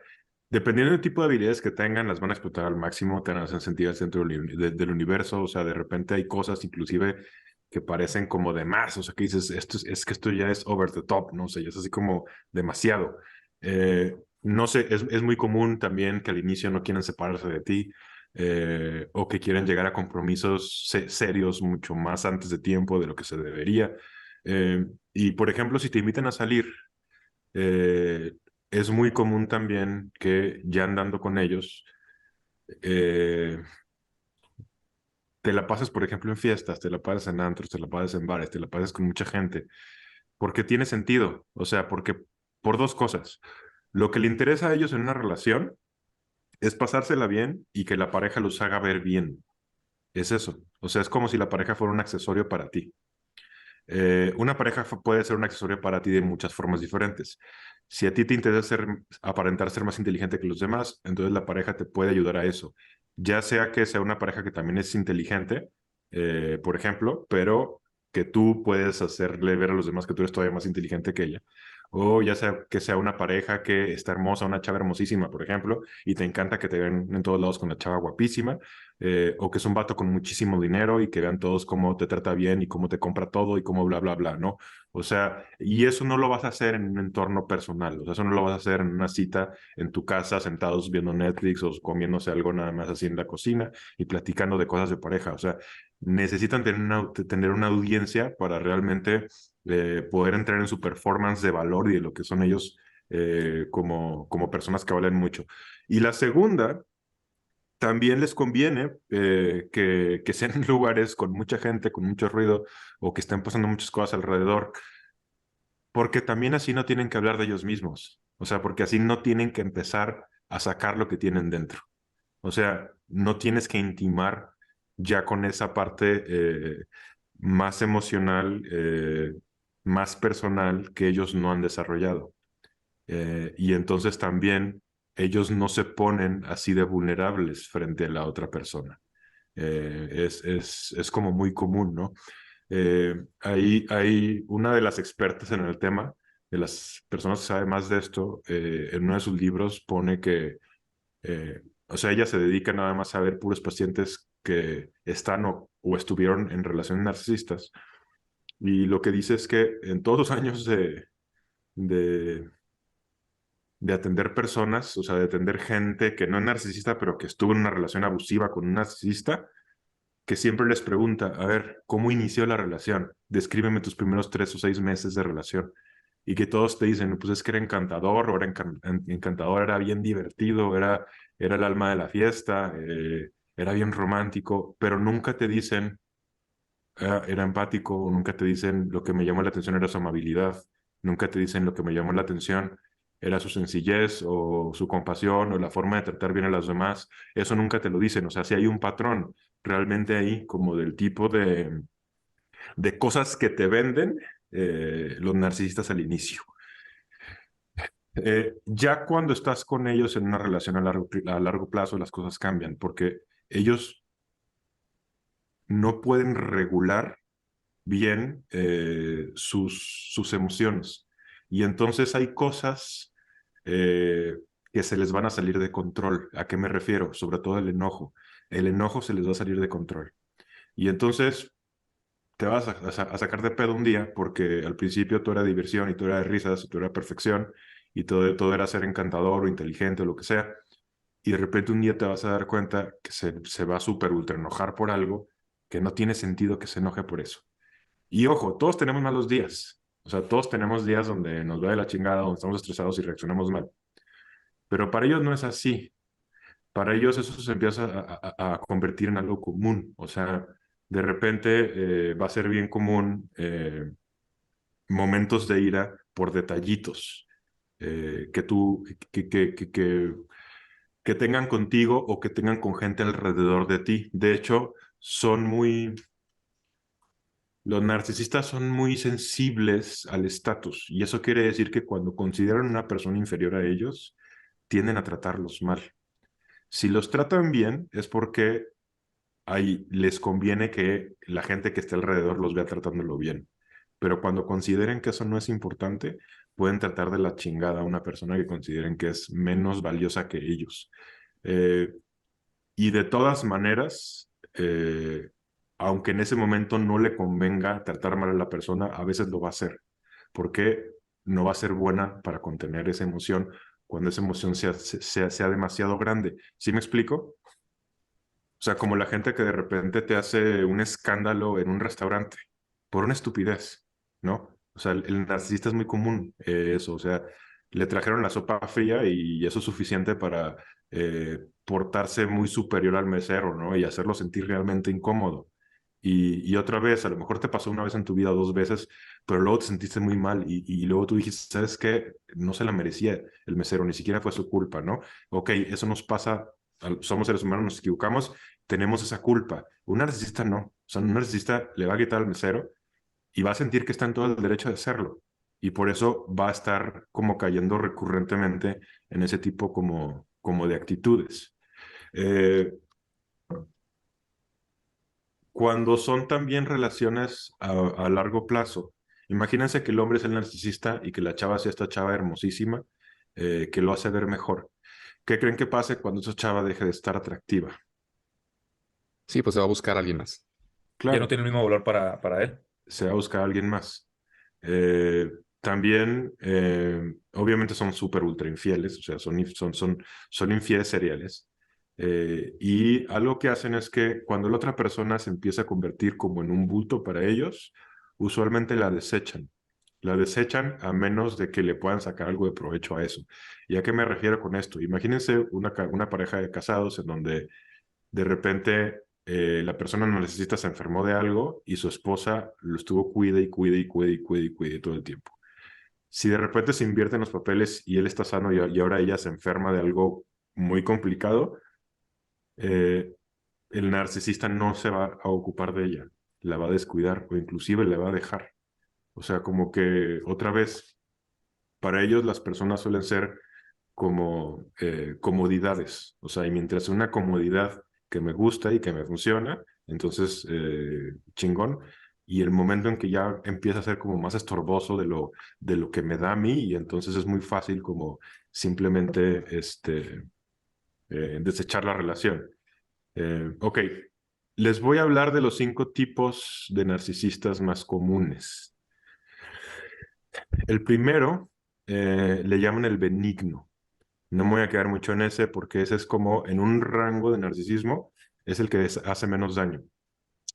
Speaker 2: dependiendo del tipo de habilidades que tengan, las van a explotar al máximo, te van a hacer sentir al centro del universo, o sea, de repente hay cosas inclusive que parecen como de más, o sea, que dices, es que esto ya es over the top, no sé, ya es así como demasiado. No sé, es muy común también que al inicio no quieren separarse de ti, o que quieren llegar a compromisos serios mucho más antes de tiempo de lo que se debería. Y por ejemplo, si te invitan a salir, eh, es muy común también que ya andando con ellos, eh, te la pases, por ejemplo, en fiestas, te la pases en antros, te la pases en bares, te la pases con mucha gente, porque tiene sentido, o sea, porque por dos cosas. Lo que le interesa a ellos en una relación es pasársela bien y que la pareja los haga ver bien. Es eso. O sea, es como si la pareja fuera un accesorio para ti. Una pareja puede ser un accesorio para ti de muchas formas diferentes. Si a ti te interesa aparentar ser más inteligente que los demás, entonces la pareja te puede ayudar a eso. Ya sea que sea una pareja que también es inteligente, por ejemplo, pero que tú puedes hacerle ver a los demás que tú eres todavía más inteligente que ella. O ya sea que sea una pareja que está hermosa, una chava hermosísima, por ejemplo, y te encanta que te vean en todos lados con la chava guapísima, o que es un vato con muchísimo dinero y que vean todos cómo te trata bien y cómo te compra todo y cómo bla, bla, bla, ¿no? O sea, y eso no lo vas a hacer en un entorno personal, o sea, eso no lo vas a hacer en una cita en tu casa, sentados viendo Netflix o comiéndose algo nada más así en la cocina y platicando de cosas de pareja, o sea, necesitan tener una audiencia para realmente poder entrar en su performance de valor y de lo que son ellos como personas que valen mucho. Y la segunda también les conviene que sean en lugares con mucha gente, con mucho ruido o que estén pasando muchas cosas alrededor, porque también así no tienen que hablar de ellos mismos. O sea, porque así no tienen que empezar a sacar lo que tienen dentro. O sea, no tienes que intimar ya con esa parte más emocional, más personal que ellos no han desarrollado. Y entonces también ellos no se ponen así de vulnerables frente a la otra persona. Es como muy común, ¿no? Hay una de las expertas en el tema, de las personas que saben más de esto, en uno de sus libros pone que, o sea, ella se dedica nada más a ver puros pacientes que están o estuvieron en relaciones narcisistas. Y lo que dice es que en todos los años de de atender personas, o sea, de atender gente que no es narcisista, pero que estuvo en una relación abusiva con un narcisista, que siempre les pregunta, a ver, ¿cómo inició la relación? Descríbeme tus primeros 3 o 6 meses de relación. Y que todos te dicen, pues es que era encantador, o era encantador, era bien divertido, era el alma de la fiesta, era bien romántico, pero nunca te dicen, era empático, o nunca te dicen lo que me llamó la atención era su amabilidad, nunca te dicen lo que me llamó la atención era su sencillez o su compasión o la forma de tratar bien a los demás. Eso nunca te lo dicen. O sea, si hay un patrón realmente ahí como del tipo de cosas que te venden los narcisistas al inicio. Ya cuando estás con ellos en una relación a largo plazo, las cosas cambian, porque ellos no pueden regular bien sus emociones. Y entonces hay cosas que se les van a salir de control. ¿A qué me refiero? Sobre todo el enojo. El enojo se les va a salir de control. Y entonces te vas a sacar de pedo un día porque al principio todo era diversión y todo era de risas y todo era perfección y todo era ser encantador o inteligente o lo que sea. Y de repente un día te vas a dar cuenta que se va a súper ultra enojar por algo que no tiene sentido que se enoje por eso. Y ojo, todos tenemos malos días. O sea, todos tenemos días donde nos va de la chingada, donde estamos estresados y reaccionamos mal. Pero para ellos no es así. Para ellos eso se empieza a convertir en algo común. O sea, de repente va a ser bien común momentos de ira por detallitos que tú, que tengan contigo o que tengan con gente alrededor de ti. De hecho, los narcisistas son muy sensibles al estatus y eso quiere decir que cuando consideran una persona inferior a ellos, tienden a tratarlos mal. Si los tratan bien es porque ahí les conviene que la gente que esté alrededor los vea tratándolo bien. Pero cuando consideren que eso no es importante, pueden tratar de la chingada a una persona que consideren que es menos valiosa que ellos. Eh, y de todas maneras, aunque en ese momento no le convenga tratar mal a la persona, a veces lo va a hacer, porque no va a ser buena para contener esa emoción cuando esa emoción sea demasiado grande. ¿Sí me explico? O sea, como la gente que de repente te hace un escándalo en un restaurante por una estupidez, ¿no? O sea, el narcisista es muy común eso, o sea, le trajeron la sopa fría y eso es suficiente para portarse muy superior al mesero, ¿no? Y hacerlo sentir realmente incómodo. Y otra vez, a lo mejor te pasó una vez en tu vida, dos veces, pero luego te sentiste muy mal y luego tú dijiste, ¿sabes qué? No se la merecía el mesero, ni siquiera fue su culpa, ¿no? Ok, eso nos pasa, somos seres humanos, nos equivocamos, tenemos esa culpa. Un narcisista no. O sea, un narcisista le va a quitar al mesero y va a sentir que está en todo el derecho de hacerlo. Y por eso va a estar como cayendo recurrentemente en ese tipo como de actitudes. Eh, Cuando son también relaciones a largo plazo, imagínense que el hombre es el narcisista y que la chava sea esta chava hermosísima que lo hace ver mejor. ¿Qué creen que pase cuando esa chava deje de estar atractiva?
Speaker 1: Sí, pues se va a buscar a alguien más.
Speaker 3: Ya no
Speaker 2: Claro,
Speaker 3: tiene el mismo valor para él.
Speaker 2: se va a buscar a alguien más. Eh, También, obviamente son súper ultra infieles, o sea, son infieles seriales. Y algo que hacen es que cuando la otra persona se empieza a convertir como en un bulto para ellos, usualmente la desechan. La desechan a menos de que le puedan sacar algo de provecho a eso. ¿Y a qué me refiero con esto? Imagínense una pareja de casados en donde de repente la persona narcisista se enfermó de algo y su esposa lo estuvo cuide y cuide y cuide y cuide y cuide todo el tiempo. Si de repente se invierten los papeles y él está sano y ahora ella se enferma de algo muy complicado, eh, el narcisista no se va a ocupar de ella, la va a descuidar o inclusive la va a dejar. O sea, como que otra vez, para ellos las personas suelen ser como comodidades. O sea, y mientras sea una comodidad que me gusta y que me funciona, entonces chingón. Y el momento en que ya empieza a ser como más estorboso de lo que me da a mí, y entonces es muy fácil como simplemente desechar la relación. Ok, les voy a hablar de los 5 tipos de narcisistas más comunes. El primero le llaman el benigno. No me voy a quedar mucho en ese porque ese es como en un rango de narcisismo, es el que hace menos daño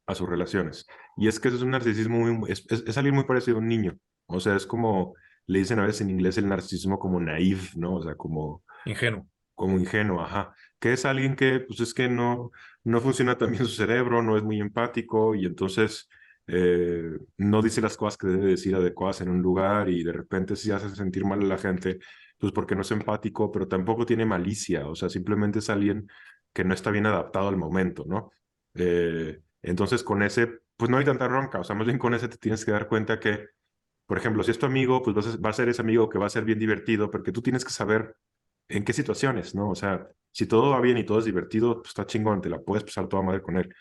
Speaker 2: a sus relaciones. Y es que ese es un narcisismo es alguien muy parecido a un niño. O sea, es como, le dicen a veces en inglés el narcisismo como naive, ¿no? O sea,
Speaker 3: Ingenuo.
Speaker 2: como ingenuo, ajá. Que es alguien que, pues es que no funciona tan bien su cerebro, no es muy empático y entonces no dice las cosas que debe decir adecuadas en un lugar y de repente sí hace sentir mal a la gente, pues porque no es empático, pero tampoco tiene malicia, o sea, simplemente es alguien que no está bien adaptado al momento, ¿no? Entonces con ese, pues no hay tanta bronca, o sea, más bien con ese te tienes que dar cuenta que, por ejemplo, si es tu amigo, pues va a ser ese amigo que va a ser bien divertido, porque tú tienes que saber ¿En qué situaciones, no? O sea, si todo va bien y todo es divertido, pues está chingón, te la puedes pasar toda madre con él.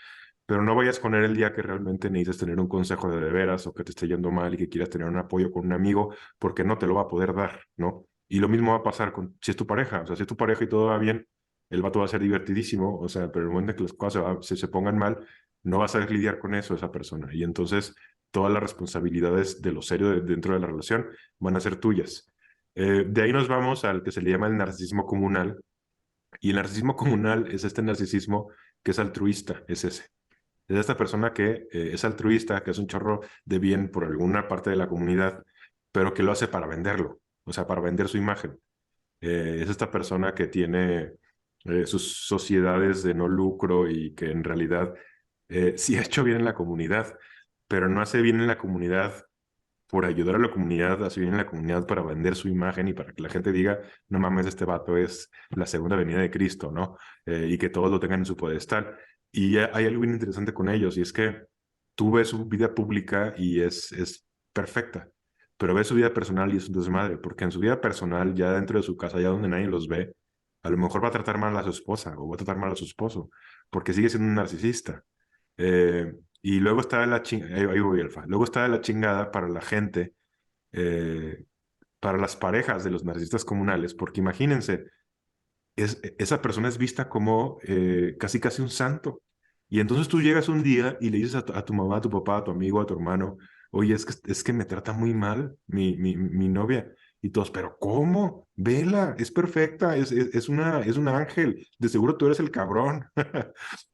Speaker 2: Pero no vayas con él el día que realmente necesites tener un consejo de veras o que te esté yendo mal y que quieras tener un apoyo con un amigo, porque no te lo va a poder dar, ¿no? Y lo mismo va a pasar con si es tu pareja. O sea, si es tu pareja y todo va bien, el vato va a ser divertidísimo, o sea, pero el momento en que las cosas se pongan mal, no vas a saber lidiar con eso esa persona. Y entonces todas las responsabilidades de lo serio dentro de la relación van a ser tuyas. De ahí nos vamos al que se le llama el narcisismo comunal. Y el narcisismo comunal es este narcisismo que es altruista, es ese. Es esta persona que es altruista, que es un chorro de bien por alguna parte de la comunidad, pero que lo hace para venderlo, o sea, para vender su imagen. Es esta persona que tiene sus sociedades de no lucro y que en realidad sí ha hecho bien en la comunidad, pero no hace bien en la comunidad por ayudar a la comunidad, hace bien en la comunidad para vender su imagen y para que la gente diga, no mames, este vato es la segunda venida de Cristo, ¿no? Y que todos lo tengan en su pedestal. Y hay algo bien interesante con ellos, y es que tú ves su vida pública y es perfecta, pero ves su vida personal y es un desmadre, porque en su vida personal, ya dentro de su casa, ya donde nadie los ve, a lo mejor va a tratar mal a su esposa o va a tratar mal a su esposo, porque sigue siendo un narcisista. Y luego está la chingada, ahí voy, Alfa. Luego está la chingada para la gente, eh, para las parejas de los narcisistas comunales, porque imagínense, esa persona es vista como casi casi un santo. Y entonces tú llegas un día y le dices a tu mamá, a tu papá, a tu amigo, a tu hermano, oye, es que me trata muy mal mi novia. Y todos, pero ¿cómo? Vela, es perfecta, es un ángel, de seguro tú eres el cabrón.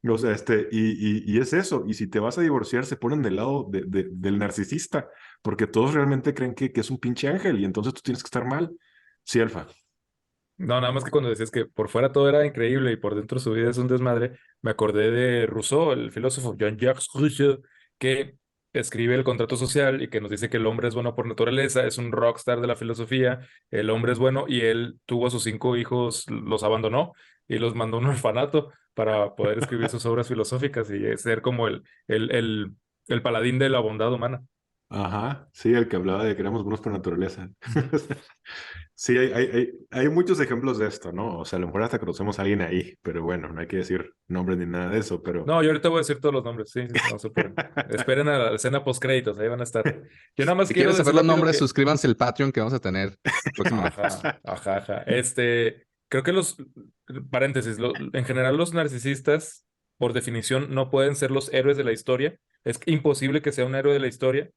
Speaker 2: O sea, y es eso. Y si te vas a divorciar, se ponen del lado del narcisista, porque todos realmente creen que es un pinche ángel y entonces tú tienes que estar mal. Sí, Alfa.
Speaker 3: No, nada más que cuando decías que por fuera todo era increíble y por dentro su vida es un desmadre, me acordé de Rousseau, el filósofo Jean-Jacques Rousseau, que escribe el contrato social y que nos dice que el hombre es bueno por naturaleza, es un rockstar de la filosofía, el hombre es bueno y él tuvo a sus 5 hijos, los abandonó y los mandó a un orfanato para poder escribir sus obras filosóficas y ser como el paladín de la bondad humana.
Speaker 2: Ajá, sí, el que hablaba de que éramos buenos por naturaleza. Sí, hay muchos ejemplos de esto, ¿no? O sea, a lo mejor hasta conocemos a alguien ahí, pero bueno, no hay que decir nombres ni nada de eso, pero...
Speaker 3: No, yo ahorita voy a decir todos los nombres, sí, no se pueden. Esperen a la escena post créditos, ahí van a estar. Yo nada más
Speaker 1: Si
Speaker 3: quiero
Speaker 1: quieres saber
Speaker 3: decir
Speaker 1: los
Speaker 3: rápido
Speaker 1: nombres,
Speaker 3: que,
Speaker 1: suscríbanse al Patreon que vamos a tener próximamente.
Speaker 3: ajá, ajá, ajá. Creo que paréntesis, en general los narcisistas, por definición, no pueden ser los héroes de la historia. Es imposible que sea un héroe de la historia.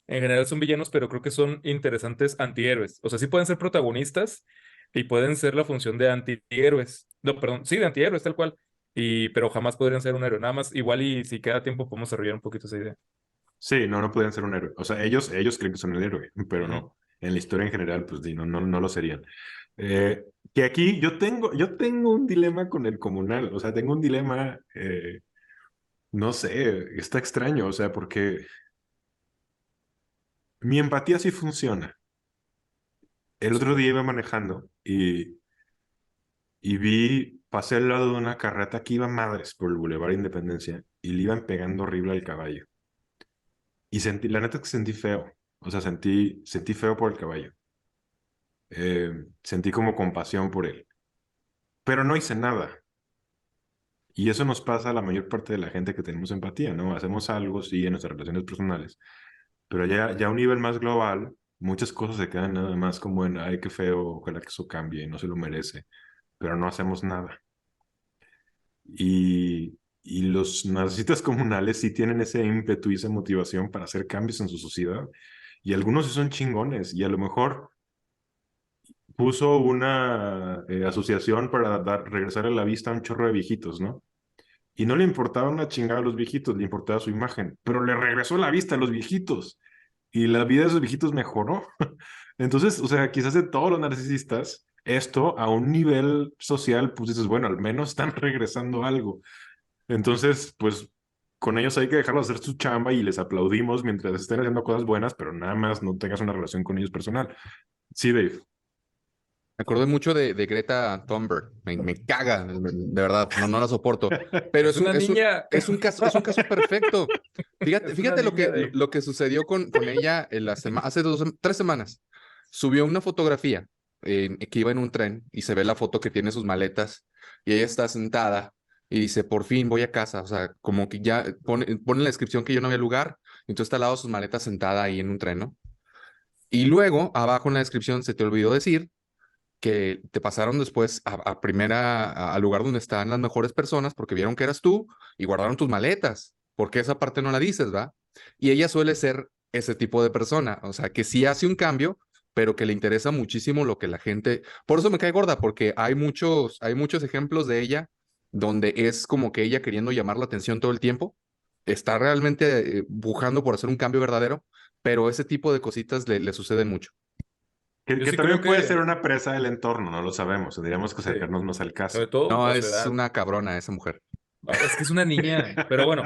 Speaker 3: En general son villanos, pero creo que son interesantes antihéroes. O sea, sí pueden ser protagonistas y pueden ser la función de antihéroes. No, perdón, sí, de antihéroes, tal cual. Pero jamás podrían ser un héroe. Nada más, igual y si queda tiempo podemos desarrollar un poquito esa idea.
Speaker 2: Sí, no podían ser un héroe. O sea, ellos creen que son el héroe, pero
Speaker 3: Ujú.
Speaker 2: no. En la historia en general, pues sí, no lo serían. Que aquí yo tengo un dilema con el comunal. O sea, tengo un dilema, no sé, está extraño. O sea, porque mi empatía sí funciona. El otro día iba manejando y pasé al lado de una carreta que iba madres por el Boulevard Independencia y le iban pegando horrible al caballo. Y la neta es que sentí feo. O sea, sentí feo por el caballo. Sentí como compasión por él. Pero no hice nada. Y eso nos pasa a la mayor parte de la gente que tenemos empatía, ¿no? Hacemos algo, sí, en nuestras relaciones personales. Pero ya a un nivel más global, muchas cosas se quedan nada más como en, ay, qué feo, ojalá que eso cambie, no se lo merece. Pero no hacemos nada. Y los narcisistas comunales sí tienen ese ímpetu y esa motivación para hacer cambios en su sociedad. Y algunos sí son chingones. Y a lo mejor puso una asociación para regresar a la vista a un chorro de viejitos, ¿no? Y no le importaba una chingada a los viejitos, le importaba su imagen. Pero le regresó la vista a los viejitos. Y la vida de esos viejitos mejoró. Entonces, o sea, quizás de todos los narcisistas, esto a un nivel social, pues dices, bueno, al menos están regresando algo. Entonces, pues con ellos hay que dejarlos hacer su chamba y les aplaudimos mientras estén haciendo cosas buenas, pero nada más no tengas una relación con ellos personal. Sí, Dave.
Speaker 1: Me acordé mucho de Greta Thunberg. Me caga, de verdad, no la soporto. Pero
Speaker 3: Es una niña,
Speaker 1: es un caso perfecto. Fíjate,
Speaker 3: es una
Speaker 1: fíjate lo
Speaker 3: niña
Speaker 1: que,
Speaker 3: de...
Speaker 1: lo que sucedió con ella en hace 3 semanas. Subió una fotografía que iba en un tren y se ve la foto que tiene sus maletas y ella está sentada y dice, por fin voy a casa. O sea, como que ya pone en la descripción que yo no había lugar, entonces está al lado de sus maletas sentada ahí en un tren, ¿no? Y luego, abajo en la descripción, se te olvidó decir que te pasaron después al lugar donde están las mejores personas porque vieron que eras tú y guardaron tus maletas, porque esa parte no la dices, ¿va? Y ella suele ser ese tipo de persona, o sea, que sí hace un cambio, pero que le interesa muchísimo lo que la gente... Por eso me cae gorda, porque hay muchos ejemplos de ella donde es como que ella queriendo llamar la atención todo el tiempo, está realmente pujando por hacer un cambio verdadero, pero ese tipo de cositas le suceden mucho.
Speaker 3: Yo
Speaker 2: Que
Speaker 3: sí creo
Speaker 2: también puede ser
Speaker 3: que,
Speaker 2: una presa del entorno, no lo sabemos. Tendríamos que
Speaker 3: sí,
Speaker 2: acercarnos más al caso.
Speaker 3: sobre todo
Speaker 1: No,
Speaker 3: por su
Speaker 1: es
Speaker 3: edad.
Speaker 1: una cabrona esa mujer.
Speaker 3: Es que es una niña, pero bueno,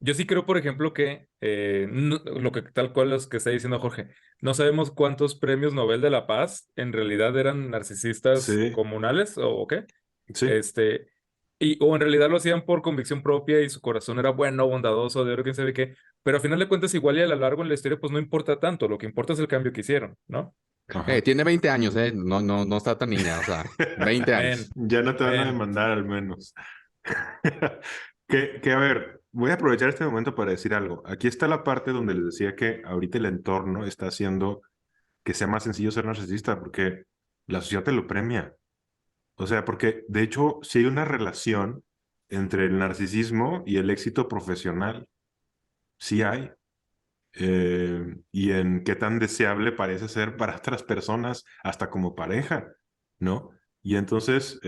Speaker 3: yo sí creo, por ejemplo, que lo que tal cual es que está diciendo Jorge, no sabemos cuántos premios Nobel de la Paz en realidad eran narcisistas
Speaker 2: Sí,
Speaker 3: comunales o qué,
Speaker 2: sí.
Speaker 3: este, o en realidad lo hacían por convicción propia y su corazón era bueno, bondadoso, de oro, quién sabe qué, pero a final de cuentas igual y a lo largo en la historia pues no importa tanto, lo que importa es el cambio que hicieron, ¿no?
Speaker 2: Ajá.
Speaker 1: Tiene 20 años, ¿eh? No, no, no está tan niña, o sea, 20 años.
Speaker 3: Men,
Speaker 2: Ya no te van a
Speaker 3: men,
Speaker 2: demandar al menos. A ver, voy a aprovechar este momento para decir algo. Aquí está la parte donde les decía que ahorita el entorno está haciendo que sea más sencillo ser narcisista porque la sociedad te lo premia. O sea, porque de hecho sí hay una relación entre el narcisismo y el éxito profesional. Sí hay. Y en qué tan deseable parece ser para otras personas, hasta como pareja, ¿no? Y entonces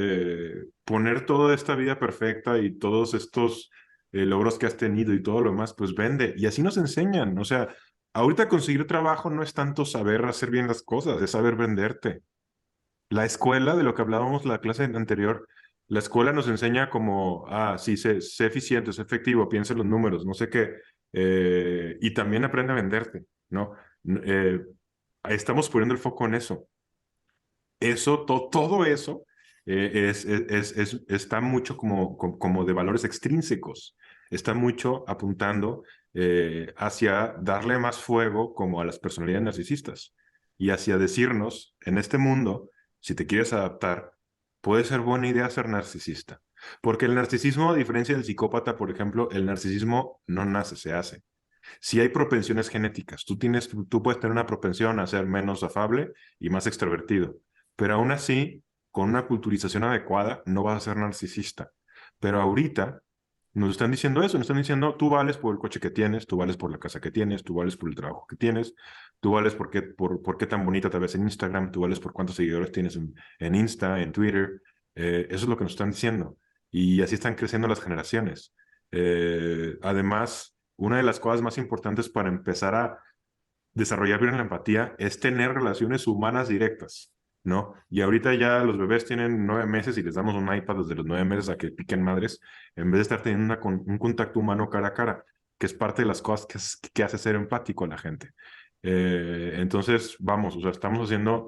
Speaker 2: poner toda esta vida perfecta y todos estos logros que has tenido y todo lo demás, pues vende. Y así nos enseñan. O sea, ahorita conseguir trabajo no es tanto saber hacer bien las cosas, es saber venderte. La escuela, de lo que hablábamos la clase anterior, la escuela nos enseña como, sí, sé eficiente, sé efectivo, piensa en los números, no sé qué, y también aprende a venderte, ¿no? Estamos poniendo el foco en eso. Todo eso está mucho como de valores extrínsecos, está mucho apuntando hacia darle más fuego como a las personalidades narcisistas y hacia decirnos, en este mundo, si te quieres adaptar, puede ser buena idea ser narcisista. Porque el narcisismo, a diferencia del psicópata, por ejemplo, el narcisismo no nace, se hace. Si hay propensiones genéticas, tú puedes tener una propensión a ser menos afable y más extrovertido, pero aún así, con una culturización adecuada, no vas a ser narcisista. Pero ahorita nos están diciendo eso, nos están diciendo, tú vales por el coche que tienes, tú vales por la casa que tienes, tú vales por el trabajo que tienes, tú vales por qué tan bonita te ves en Instagram, tú vales por cuántos seguidores tienes en Insta, en Twitter. Eso es lo que nos están diciendo. Y así están creciendo las generaciones. Además, una de las cosas más importantes para empezar a desarrollar bien la empatía es tener relaciones humanas directas, ¿no? Y ahorita ya los bebés tienen 9 meses y les damos un iPad desde los 9 meses a que piquen madres, en vez de estar teniendo un contacto humano cara a cara, que es parte de las cosas que hace ser empático a la gente. Entonces, vamos, o sea, estamos metiendo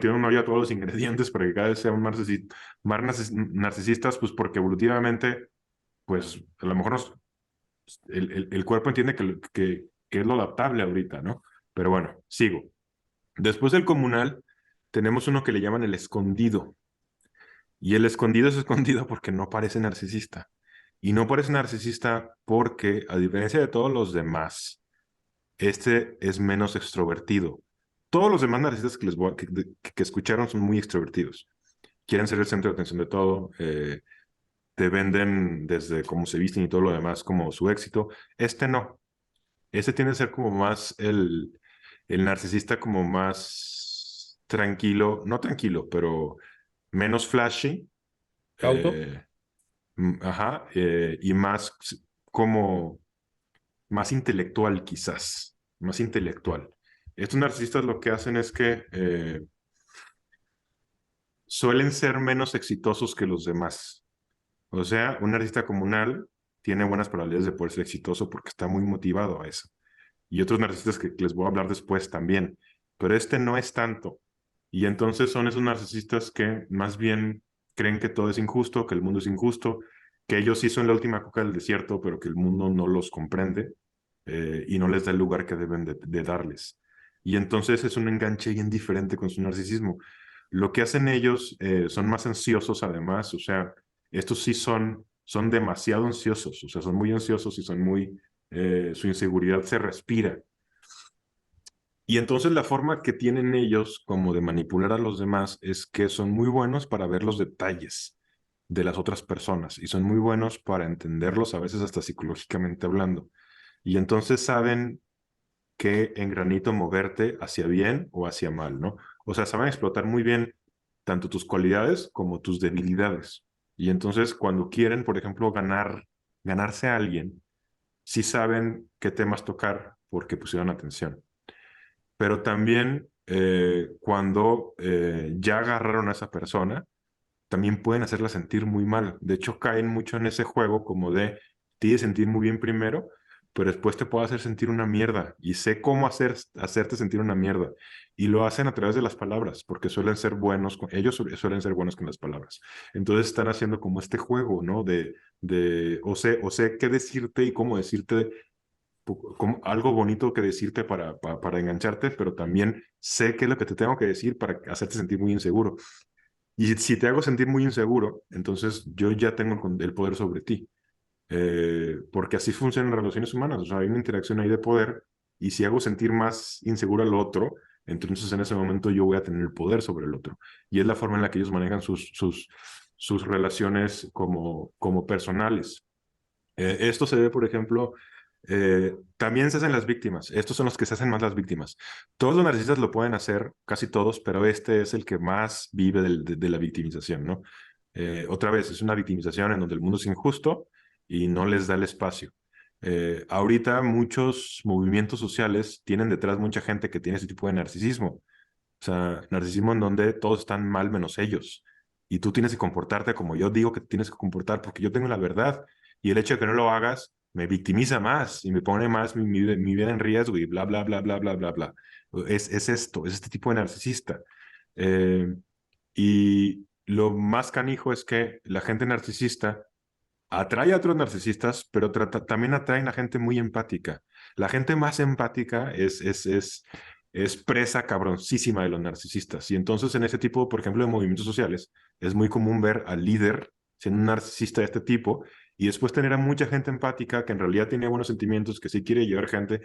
Speaker 2: en una olla todos los ingredientes para que cada vez sean más narcisistas, pues porque evolutivamente, pues a lo mejor el cuerpo entiende que es lo adaptable ahorita, ¿no? Pero bueno, sigo. Después del comunal, tenemos uno que le llaman el escondido. Y el escondido es escondido porque no parece narcisista. Y no parece narcisista porque, a diferencia de todos los demás, este es menos extrovertido. Todos los demás narcisistas que escucharon son muy extrovertidos. Quieren ser el centro de atención de todo. Te venden desde cómo se visten y todo lo demás como su éxito. Este no. Ese tiene que ser como más el narcisista como más tranquilo, no tranquilo, pero menos flashy,
Speaker 3: cauto.
Speaker 2: eh, ajá, y más como más intelectual quizás, más intelectual. Estos narcisistas lo que hacen es que suelen ser menos exitosos que los demás. O sea, un narcisista comunal tiene buenas probabilidades de poder ser exitoso porque está muy motivado a eso. Y otros narcisistas que les voy a hablar después también. Pero este no es tanto. Y entonces son esos narcisistas que más bien creen que todo es injusto, que el mundo es injusto, que ellos sí son la última coca del desierto, pero que el mundo no los comprende y no les da el lugar que deben de darles. Y entonces es un enganche bien diferente con su narcisismo. Lo que hacen ellos son más ansiosos además, o sea, estos sí son demasiado ansiosos, o sea, son muy ansiosos y son muy, su inseguridad se respira. Y entonces la forma que tienen ellos como de manipular a los demás es que son muy buenos para ver los detalles de las otras personas y son muy buenos para entenderlos, a veces hasta psicológicamente hablando. Y entonces saben qué en granito moverte hacia bien o hacia mal, ¿no? O sea, saben explotar muy bien tanto tus cualidades como tus debilidades. Y entonces cuando quieren, por ejemplo, ganarse a alguien, sí saben qué temas tocar porque pusieron atención. Pero también cuando ya agarraron a esa persona, también pueden hacerla sentir muy mal. De hecho, caen mucho en ese juego como de ti de sentir muy bien primero, pero después te puedo hacer sentir una mierda y sé cómo hacerte sentir una mierda. Y lo hacen a través de las palabras, porque suelen ser buenos, suelen ser buenos con las palabras. Entonces están haciendo como este juego, ¿no? O sé qué decirte y cómo decirte como algo bonito que decirte para engancharte, pero también sé qué es lo que te tengo que decir para hacerte sentir muy inseguro. Y si te hago sentir muy inseguro, entonces yo ya tengo el poder sobre ti. Porque así funcionan las relaciones humanas. O sea, hay una interacción ahí de poder y si hago sentir más inseguro al otro, entonces en ese momento yo voy a tener el poder sobre el otro. Y es la forma en la que ellos manejan sus relaciones como personales. Esto se ve, por ejemplo, también se hacen las víctimas. Estos son los que se hacen más las víctimas. Todos los narcisistas lo pueden hacer, casi todos, pero este es el que más vive de la victimización, ¿no? Otra vez, es una victimización en donde el mundo es injusto y no les da el espacio. Ahorita muchos movimientos sociales tienen detrás mucha gente que tiene ese tipo de narcisismo. O sea, narcisismo en donde todos están mal menos ellos. Y tú tienes que comportarte como yo digo que tienes que comportar porque yo tengo la verdad. Y el hecho de que no lo hagas me victimiza más y me pone más mi vida en riesgo y bla, bla, bla, bla, bla, bla, bla. Es este tipo de narcisista. Eh, y lo más canijo es que la gente narcisista atrae a otros narcisistas, pero también atraen a gente muy empática. La gente más empática es presa cabroncísima de los narcisistas. Y entonces en ese tipo, por ejemplo, de movimientos sociales, es muy común ver al líder siendo un narcisista de este tipo y después tener a mucha gente empática que en realidad tiene buenos sentimientos, que sí quiere llevar gente,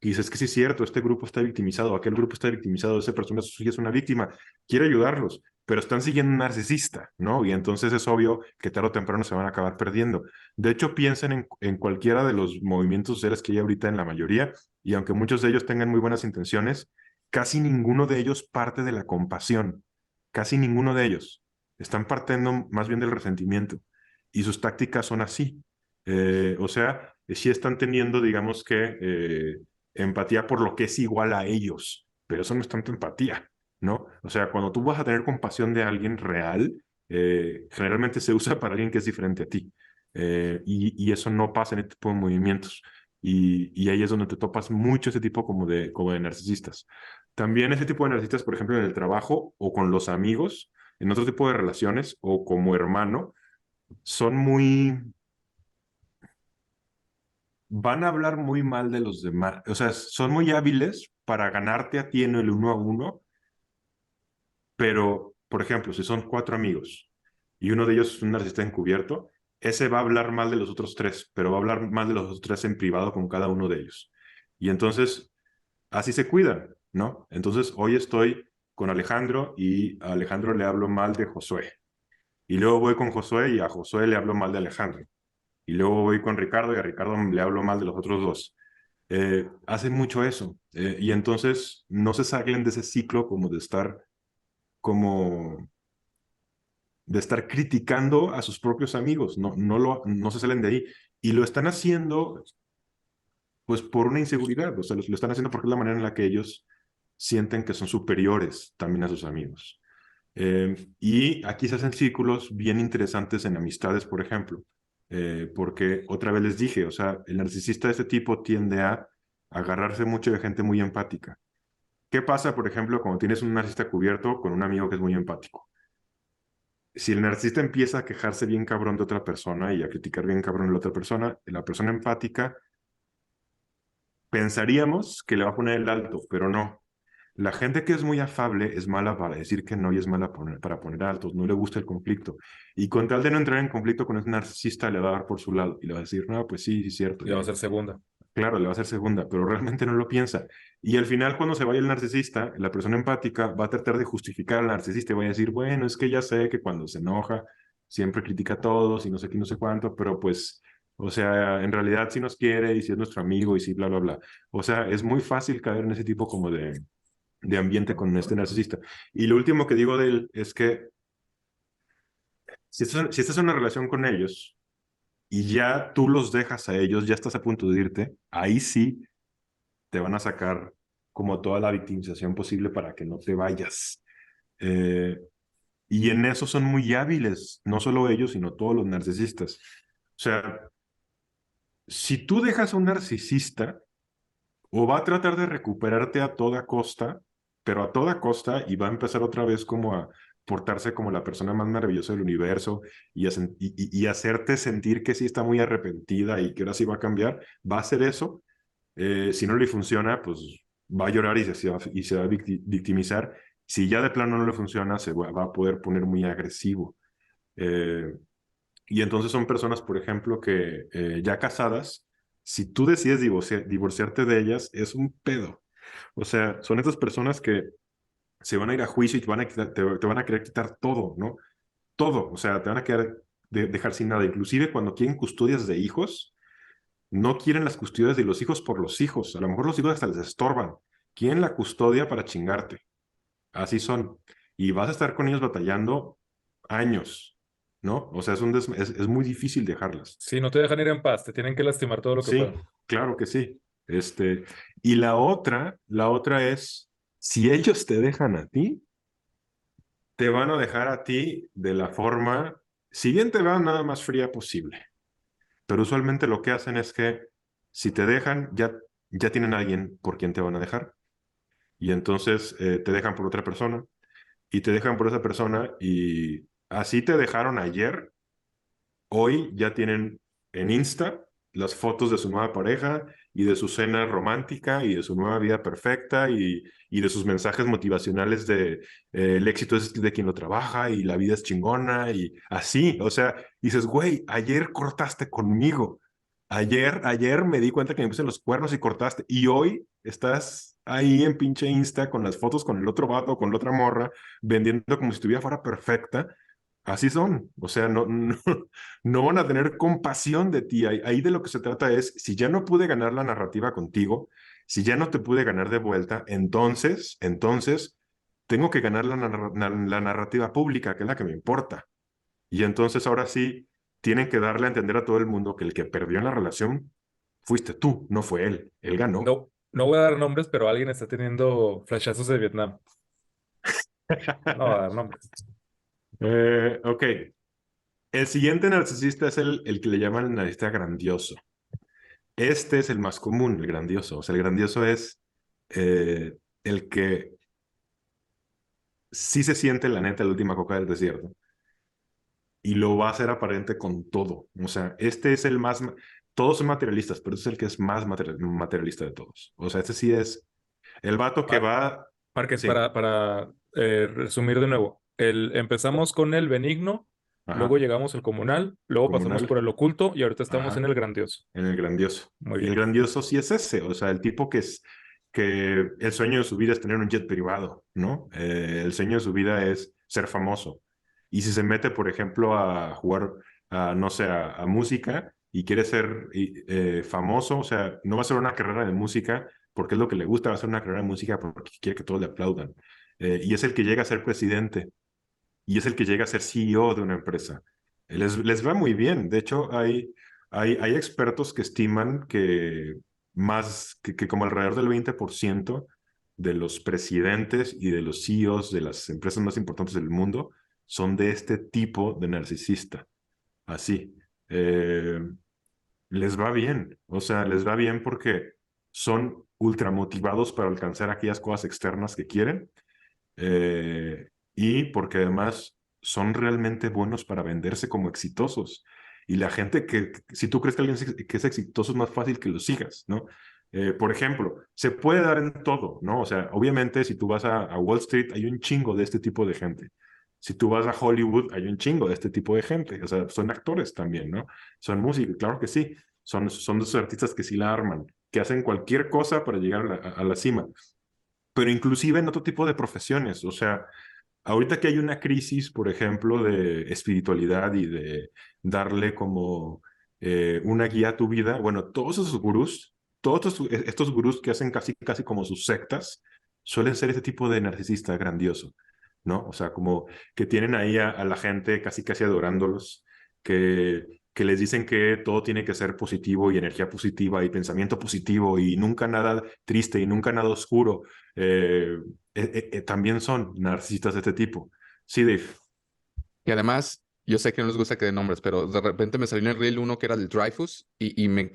Speaker 2: y dices que sí es cierto, este grupo está victimizado, aquel grupo está victimizado, esa persona suya es una víctima, quiere ayudarlos, pero están siguiendo un narcisista, ¿no? Y entonces es obvio que tarde o temprano se van a acabar perdiendo. De hecho, piensen en cualquiera de los movimientos sociales que hay ahorita en la mayoría, y aunque muchos de ellos tengan muy buenas intenciones, casi ninguno de ellos parte de la compasión, casi ninguno de ellos. Están partiendo más bien del resentimiento, y sus tácticas son así. O sea, sí están teniendo, digamos que, empatía por lo que es igual a ellos, pero eso no es tanto empatía. ¿No? O sea, cuando tú vas a tener compasión de alguien real, generalmente se usa para alguien que es diferente a ti. Y eso no pasa en este tipo de movimientos. Y ahí es donde te topas mucho ese tipo como de narcisistas. También ese tipo de narcisistas, por ejemplo, en el trabajo o con los amigos, en otro tipo de relaciones o como hermano, son muy, van a hablar muy mal de los demás. O sea, son muy hábiles para ganarte a ti en el uno a uno. Pero, por ejemplo, si son cuatro amigos y uno de ellos es un narcisista encubierto, ese va a hablar mal de los otros tres, pero va a hablar mal de los otros tres en privado con cada uno de ellos. Y entonces, así se cuidan, ¿no? Entonces, hoy estoy con Alejandro y a Alejandro le hablo mal de Josué. Y luego voy con Josué y a Josué le hablo mal de Alejandro. Y luego voy con Ricardo y a Ricardo le hablo mal de los otros dos. Hacen mucho eso. Y entonces no se salen de ese ciclo como de estar como de estar criticando a sus propios amigos, no se salen de ahí. Y lo están haciendo, pues, por una inseguridad, o sea, lo están haciendo porque es la manera en la que ellos sienten que son superiores también a sus amigos. Y aquí se hacen círculos bien interesantes en amistades, por ejemplo, porque otra vez les dije, o sea, el narcisista de este tipo tiende a agarrarse mucho de gente muy empática. ¿Qué pasa, por ejemplo, cuando tienes un narcisista cubierto con un amigo que es muy empático? Si el narcisista empieza a quejarse bien cabrón de otra persona y a criticar bien cabrón a la persona empática pensaríamos que le va a poner el alto, pero no. La gente que es muy afable es mala para decir que no y es mala para poner altos, no le gusta el conflicto. Y con tal de no entrar en conflicto con ese narcisista, le va a dar por su lado y le va a decir, no, pues sí, sí, es cierto.
Speaker 3: Y va a ser segunda.
Speaker 2: Claro, le va a hacer segunda, pero realmente no lo piensa. Y al final, cuando se vaya el narcisista, la persona empática va a tratar de justificar al narcisista y va a decir, bueno, es que ya sé que cuando se enoja siempre critica a todos y no sé qué, no sé cuánto, pero pues, o sea, en realidad sí nos quiere y sí es nuestro amigo y sí, bla, bla, bla. O sea, es muy fácil caer en ese tipo como de ambiente con este narcisista. Y lo último que digo de él es que si estás en una relación con ellos y ya tú los dejas a ellos, ya estás a punto de irte, ahí sí te van a sacar como toda la victimización posible para que no te vayas. Eh, y en eso son muy hábiles, no solo ellos, sino todos los narcisistas. O sea, si tú dejas a un narcisista, o va a tratar de recuperarte a toda costa, pero a toda costa, y va a empezar otra vez como a portarse como la persona más maravillosa del universo y hacerte sentir que sí está muy arrepentida y que ahora sí va a cambiar, va a hacer eso. Si no le funciona, pues va a llorar y se va a victimizar. Si ya de plano no le funciona, va a poder poner muy agresivo. Eh, y entonces son personas, por ejemplo, que ya casadas, si tú decides divorciarte de ellas, es un pedo. O sea, son estas personas que se van a ir a juicio y te van a querer quitar todo, ¿no? Todo. O sea, te van a querer dejar sin nada. Inclusive cuando quieren custodias de hijos, no quieren las custodias de los hijos por los hijos. A lo mejor los hijos hasta les estorban. Quieren la custodia para chingarte. Así son. Y vas a estar con ellos batallando años, ¿no? O sea, es muy difícil dejarlas.
Speaker 3: Sí, no te dejan ir en paz, te tienen que lastimar todo lo que
Speaker 2: Sí,
Speaker 3: puedan.
Speaker 2: claro que sí. Y la otra es, si ellos te dejan a ti, te van a dejar a ti de la forma, si bien te va nada más fría posible. Pero usualmente lo que hacen es que si te dejan, ya tienen a alguien por quien te van a dejar. Y entonces te dejan por otra persona y te dejan por esa persona y así te dejaron ayer. Hoy ya tienen en Insta las fotos de su nueva pareja y de su cena romántica y de su nueva vida perfecta y de sus mensajes motivacionales de el éxito es de quien lo trabaja y la vida es chingona y así. O sea, dices, güey, ayer cortaste conmigo. Ayer me di cuenta que me puse los cuernos y cortaste. Y hoy estás ahí en pinche Insta con las fotos con el otro vato, con la otra morra, vendiendo como si estuviera fuera perfecta. Así son. O sea, no van a tener compasión de ti. Ahí de lo que se trata es, si ya no pude ganar la narrativa contigo, si ya no te pude ganar de vuelta, entonces tengo que ganar la narrativa pública, que es la que me importa. Y entonces ahora sí, tienen que darle a entender a todo el mundo que el que perdió en la relación fuiste tú, no fue él. Él ganó.
Speaker 3: No, no voy a dar nombres, pero alguien está teniendo flashazos de Vietnam. No voy a dar nombres.
Speaker 2: Ok. El siguiente narcisista es el que le llaman el narcisista grandioso. Este es el más común, el grandioso. O sea, el grandioso es el que sí se siente, la neta, la última coca del desierto. Y lo va a hacer aparente con todo. O sea, este es el más... Todos son materialistas, pero este es el que es más materialista de todos. O sea, este sí es el vato que
Speaker 3: Mar-
Speaker 2: va...
Speaker 3: Márquez,
Speaker 2: Sí,
Speaker 3: para resumir de nuevo, empezamos con el benigno, luego
Speaker 2: ajá,
Speaker 3: llegamos al comunal, luego pasamos
Speaker 2: comunal,
Speaker 3: por el oculto y ahorita estamos en
Speaker 2: ajá,
Speaker 3: el grandioso.
Speaker 2: en el grandioso.
Speaker 3: Muy
Speaker 2: Y el
Speaker 3: bien.
Speaker 2: grandioso sí es ese. O sea, el tipo que el sueño de su vida es tener un jet privado, ¿no? El sueño de su vida es ser famoso. Y si se mete, por ejemplo, a jugar, no sé, a música y quiere ser famoso, o sea, no va a ser una carrera de música porque es lo que le gusta, va a ser una carrera de música porque quiere que todos le aplaudan. Y es el que llega a ser presidente y es el que llega a ser CEO de una empresa. Les va muy bien. De hecho, hay expertos que estiman que que como alrededor del 20% de los presidentes y de los CEOs de las empresas más importantes del mundo son de este tipo de narcisista. Así. Eh, Les va bien. O sea, les va bien porque son ultra motivados para alcanzar aquellas cosas externas que quieren y porque además son realmente buenos para venderse como exitosos. Y la gente si tú crees que alguien que es exitoso es más fácil que lo sigas, ¿no? Por ejemplo, se puede dar en todo, ¿no? O sea, obviamente si tú vas a Wall Street hay un chingo de este tipo de gente. Si tú vas a Hollywood hay un chingo de este tipo de gente. O sea, son actores también, ¿no? Son músicos, claro que sí. Son de esos artistas que sí la arman, que hacen cualquier cosa para llegar a la cima. Pero inclusive en otro tipo de profesiones. O sea, ahorita que hay una crisis, por ejemplo, de espiritualidad y de darle como una guía a tu vida, bueno, todos esos gurús, estos gurús que hacen casi, casi como sus sectas, suelen ser ese tipo de narcisista grandioso, ¿no? O sea, como que tienen ahí a la gente casi, casi adorándolos, que les dicen que todo tiene que ser positivo y energía positiva y pensamiento positivo y nunca nada triste y nunca nada oscuro. Eh, También son narcisistas de este tipo. Sí, Dave.
Speaker 1: Y además, yo sé que no les gusta que den nombres, pero de repente me salió en el reel uno que era el Dreyfus y me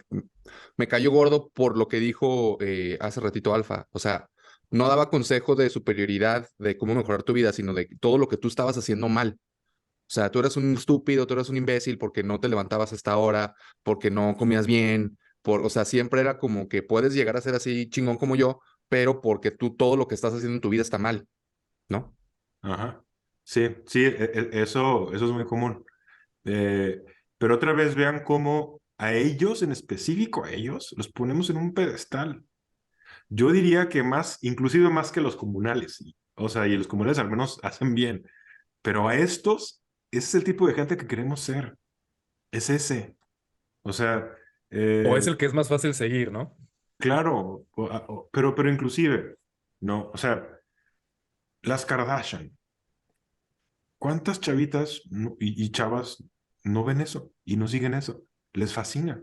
Speaker 1: cayó gordo por lo que dijo hace ratito Alfa. O sea, no daba consejo de superioridad, de cómo mejorar tu vida, sino de todo lo que tú estabas haciendo mal. O sea, tú eras un estúpido, tú eras un imbécil porque no te levantabas hasta ahora, porque no comías bien, o sea, siempre era como que puedes llegar a ser así chingón como yo, pero porque tú todo lo que estás haciendo en tu vida está mal, ¿no?
Speaker 2: Ajá. Sí, sí, eso es muy común. Eh, pero otra vez vean cómo a ellos, en específico a ellos, los ponemos en un pedestal. Yo diría que más, inclusive más que los comunales. O sea, y los comunales al menos hacen bien. Pero a estos, ese es el tipo de gente que queremos ser. Es ese. O sea,
Speaker 3: O es
Speaker 2: eh,
Speaker 3: el que es más fácil seguir, ¿no?
Speaker 2: claro, pero inclusive, no, o sea, las Kardashian, ¿cuántas chavitas y chavas no ven eso y no siguen eso? Les fascina,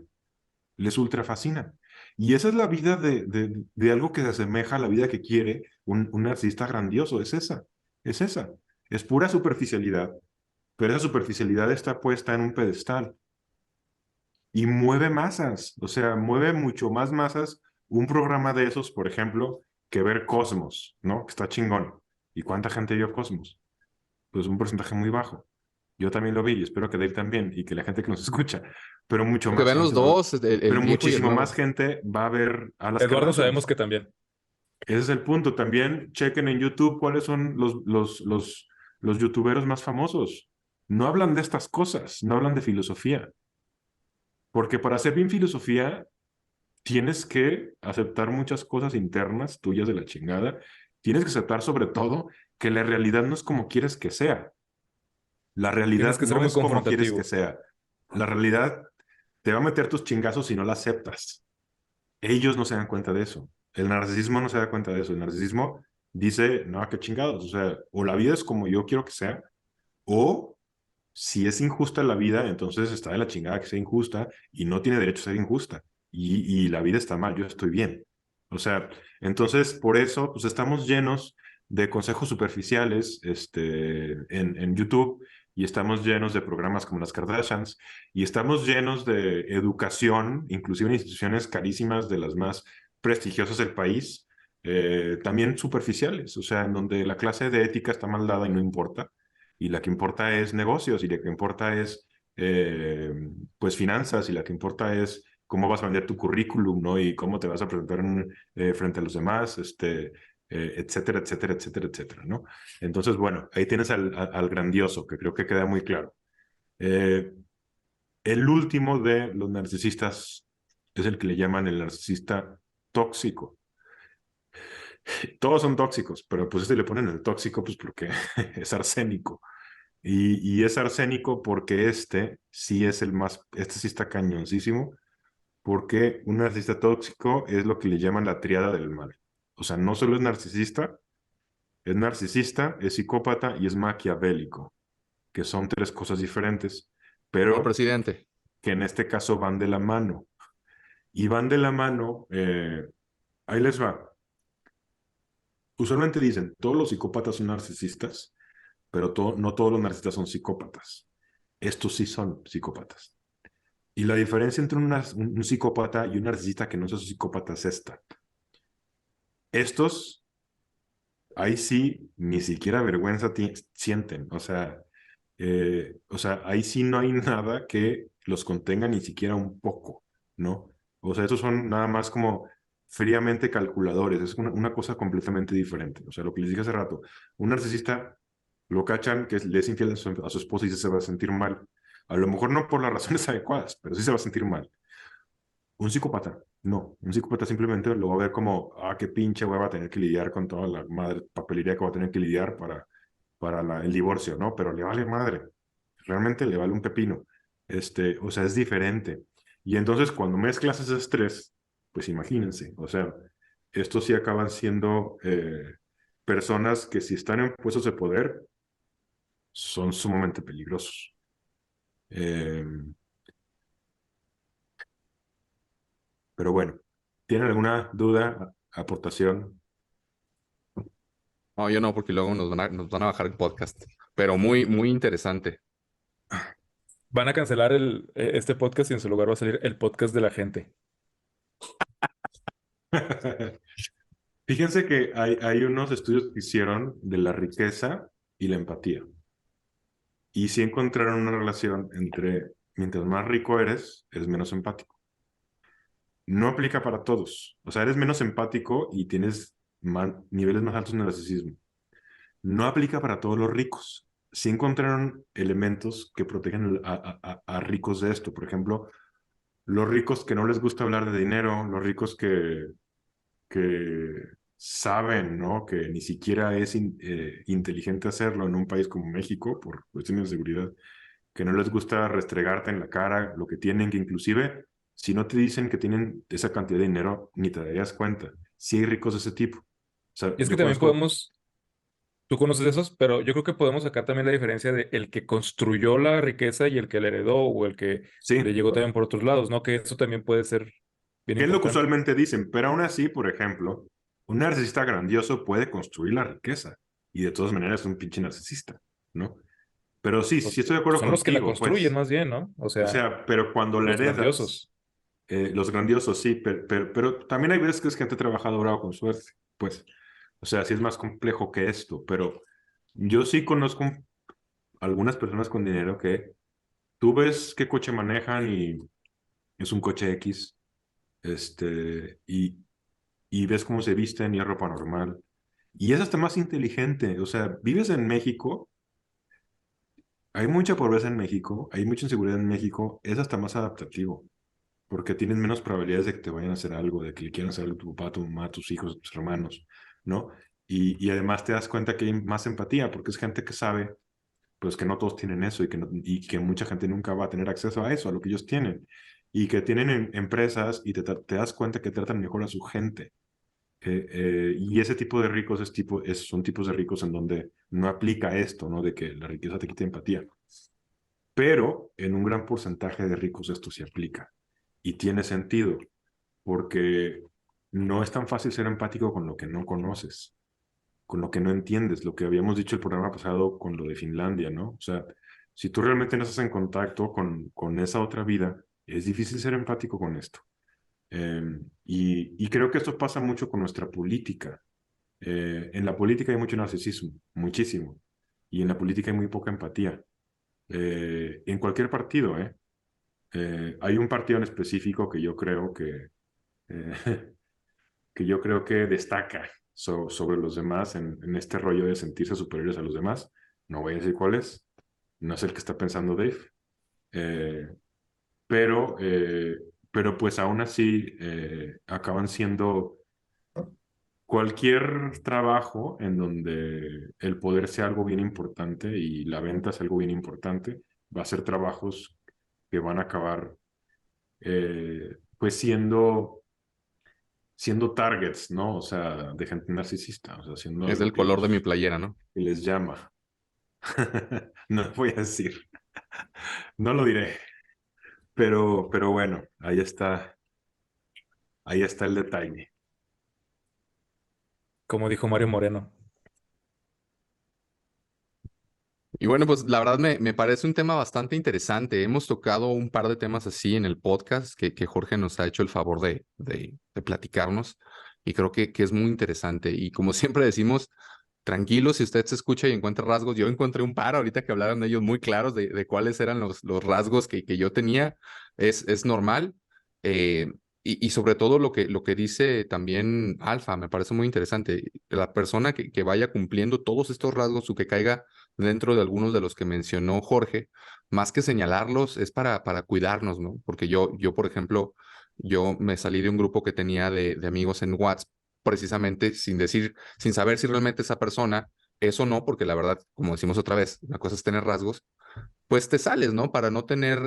Speaker 2: les ultra fascina. Y esa es la vida de algo que se asemeja a la vida que quiere un artista grandioso, es esa, es esa. Es pura superficialidad, pero esa superficialidad está puesta en un pedestal y mueve masas, o sea, mueve mucho más masas un programa de esos, por ejemplo, que ver Cosmos, ¿no? Que está chingón. ¿Y cuánta gente vio Cosmos? Pues un porcentaje muy bajo. Yo también lo vi y espero que Dave también y que la gente que nos escucha, pero mucho
Speaker 1: Que
Speaker 2: más
Speaker 1: vean los
Speaker 2: gente va a ver,
Speaker 1: dos, el
Speaker 2: pero
Speaker 1: viejo y el
Speaker 2: muchísimo más
Speaker 1: nuevo.
Speaker 2: gente va a ver a las
Speaker 3: Eduardo sabemos
Speaker 2: Kardashians.
Speaker 3: que también.
Speaker 2: Ese es el punto. También chequen en YouTube cuáles son los youtuberos más famosos. No hablan de estas cosas, no hablan de filosofía. Porque para hacer bien filosofía tienes que aceptar muchas cosas internas tuyas de la chingada. Tienes que aceptar sobre todo que la realidad no es como quieres que sea. La
Speaker 3: Tienes
Speaker 2: realidad
Speaker 3: que ser
Speaker 2: no
Speaker 3: muy
Speaker 2: es como quieres que
Speaker 3: confrontativo.
Speaker 2: sea. La realidad te va a meter tus chingazos si no la aceptas. Ellos no se dan cuenta de eso. El narcisismo no se da cuenta de eso. El narcisismo dice, no, qué chingados. O sea, o la vida es como yo quiero que sea, o si es injusta la vida, entonces está de la chingada que sea injusta y no tiene derecho a ser injusta. Y la vida está mal, yo estoy bien. O sea, entonces por eso pues estamos llenos de consejos superficiales en YouTube y estamos llenos de programas como las Kardashians y estamos llenos de educación, inclusive en instituciones carísimas de las más prestigiosas del país, también superficiales, o sea, en donde la clase de ética está mal dada y no importa y la que importa es negocios y la que importa es eh, pues finanzas y la que importa es cómo vas a vender tu currículum, ¿no? Y cómo te vas a presentar frente a los demás, etcétera, etcétera, etcétera, etcétera, ¿no? Entonces, bueno, ahí tienes al grandioso, que creo que queda muy claro. Eh, el último de los narcisistas es el que le llaman el narcisista tóxico. Todos son tóxicos, pero pues este le ponen el tóxico pues porque es arsénico. Y es arsénico porque sí es el más, este sí está cañoncísimo, porque un narcisista tóxico es lo que le llaman la triada del mal. O sea, no solo es narcisista, es psicópata y es maquiavélico, que son tres cosas diferentes,
Speaker 1: Como el
Speaker 2: pero
Speaker 1: presidente.
Speaker 2: que en este caso van de la mano. Y van de la mano, ahí les va. Usualmente dicen, todos los psicópatas son narcisistas, pero no todos los narcisistas son psicópatas. Estos sí son psicópatas. Y la diferencia entre un psicópata y un narcisista que no es un psicópata es esta. Estos, ahí sí, ni siquiera vergüenza sienten. O sea, ahí sí no hay nada que los contenga ni siquiera un poco, ¿no? O sea, estos son nada más como fríamente calculadores, es una cosa completamente diferente. O sea, lo que les dije hace rato, un narcisista lo cachan que le es infiel a su esposa y se va a sentir mal. A lo mejor no por las razones adecuadas, pero sí se va a sentir mal. Un psicópata, no. Un psicópata simplemente lo va a ver como, qué pinche hueva va a tener que lidiar con toda la madre papelería que va a tener que lidiar para el divorcio, ¿no? Pero le vale madre. Realmente le vale un pepino. O sea, es diferente. Y entonces cuando mezclas ese estrés, pues imagínense, o sea, estos sí acaban siendo personas que si están en puestos de poder, son sumamente peligrosos. Eh, pero bueno, ¿tienen alguna duda, aportación?
Speaker 1: No, yo no, porque luego nos van a bajar el podcast. Pero muy, muy interesante.
Speaker 3: Van a cancelar este podcast y en su lugar va a salir el podcast de la gente.
Speaker 2: Fíjense que hay unos estudios que hicieron de la riqueza y la empatía. Y sí encontraron una relación entre mientras más rico eres menos empático. No aplica para todos. O sea, eres menos empático y tienes niveles más altos de narcisismo. No aplica para todos los ricos. Sí encontraron elementos que protegen a ricos de esto. Por ejemplo, los ricos que no les gusta hablar de dinero, los ricos que saben, ¿no? Que ni siquiera es inteligente hacerlo en un país como México por cuestiones de seguridad, que no les gusta restregarte en la cara lo que tienen, que inclusive si no te dicen que tienen esa cantidad de dinero, ni te darías cuenta. Sí hay ricos de ese tipo. O sea,
Speaker 3: Y es que
Speaker 2: yo
Speaker 3: también
Speaker 2: conozco,
Speaker 3: tú conoces esos, pero yo creo que podemos sacar también la diferencia de el que construyó la riqueza y el que la heredó o el que le
Speaker 2: sí,
Speaker 3: llegó también por otros lados, ¿no? Que eso también puede ser bien
Speaker 2: que es lo que
Speaker 3: importante.
Speaker 2: usualmente dicen, pero aún así, por ejemplo, un narcisista grandioso puede construir la riqueza y de todas maneras es un pinche narcisista, ¿no? Pero sí,
Speaker 3: Pues,
Speaker 2: sí estoy de acuerdo
Speaker 3: son los que la
Speaker 2: contigo,
Speaker 3: construyen
Speaker 2: pues.
Speaker 3: más bien, ¿no?
Speaker 2: O sea, pero cuando la
Speaker 3: Los
Speaker 2: heredas,
Speaker 3: grandiosos.
Speaker 2: los grandiosos sí, pero también hay veces que es gente trabajadora o con suerte, pues. O sea, sí es más complejo que esto, pero yo sí conozco algunas personas con dinero que tú ves qué coche manejan y es un coche X, y ves cómo se visten y es ropa normal. Y es hasta más inteligente, o sea, vives en México, hay mucha pobreza en México, hay mucha inseguridad en México, es hasta más adaptativo, porque tienes menos probabilidades de que te vayan a hacer algo, de que le quieran hacer algo a tu papá, a tu mamá, a tus hijos, a tus hermanos, ¿no? Y además te das cuenta que hay más empatía, porque es gente que sabe, pues que no todos tienen eso y que mucha gente nunca va a tener acceso a eso, a lo que ellos tienen. Y que tienen empresas y te das cuenta que tratan mejor a su gente. Y ese tipo de ricos son tipos de ricos en donde no aplica esto, ¿no? De que la riqueza te quita empatía. Pero en un gran porcentaje de ricos esto sí aplica. Y tiene sentido, porque no es tan fácil ser empático con lo que no conoces, con lo que no entiendes, lo que habíamos dicho el programa pasado con lo de Finlandia, ¿no? O sea, si tú realmente no estás en contacto con esa otra vida, es difícil ser empático con esto. Y creo que esto pasa mucho con nuestra política. En la política hay mucho narcisismo, muchísimo. Y en la política hay muy poca empatía. En cualquier partido, ¿eh? Hay un partido en específico que yo creo eh, que yo creo que destaca sobre los demás en este rollo de sentirse superiores a los demás. No voy a decir cuál es, no es el que está pensando Dave, eh, pero, eh, pero pues aún así acaban siendo cualquier trabajo en donde el poder sea algo bien importante y la venta es algo bien importante, va a ser trabajos que van a acabar pues siendo targets, ¿no? O sea, de gente narcisista, o sea, siendo
Speaker 1: Es
Speaker 2: algo
Speaker 1: del color de mi playera, ¿no?
Speaker 2: que les llama. No voy a decir, no lo diré, pero bueno, ahí está el detalle.
Speaker 3: Como dijo Mario Moreno.
Speaker 1: Y bueno, pues la verdad me parece un tema bastante interesante. Hemos tocado un par de temas así en el podcast que Jorge nos ha hecho el favor de platicarnos y creo que es muy interesante. Y como siempre decimos, tranquilo, si usted se escucha y encuentra rasgos, yo encontré un par ahorita que hablaron de ellos muy claros de cuáles eran los rasgos que yo tenía. Es normal. y sobre todo lo que dice también Alfa, me parece muy interesante. La persona que vaya cumpliendo todos estos rasgos o que caiga dentro de algunos de los que mencionó Jorge, más que señalarlos, es para cuidarnos, ¿no? Porque yo, por ejemplo, yo me salí de un grupo que tenía de amigos en WhatsApp, precisamente sin saber si realmente esa persona es o no, porque la verdad, como decimos otra vez, una cosa es tener rasgos, pues te sales, ¿no? Para no tener,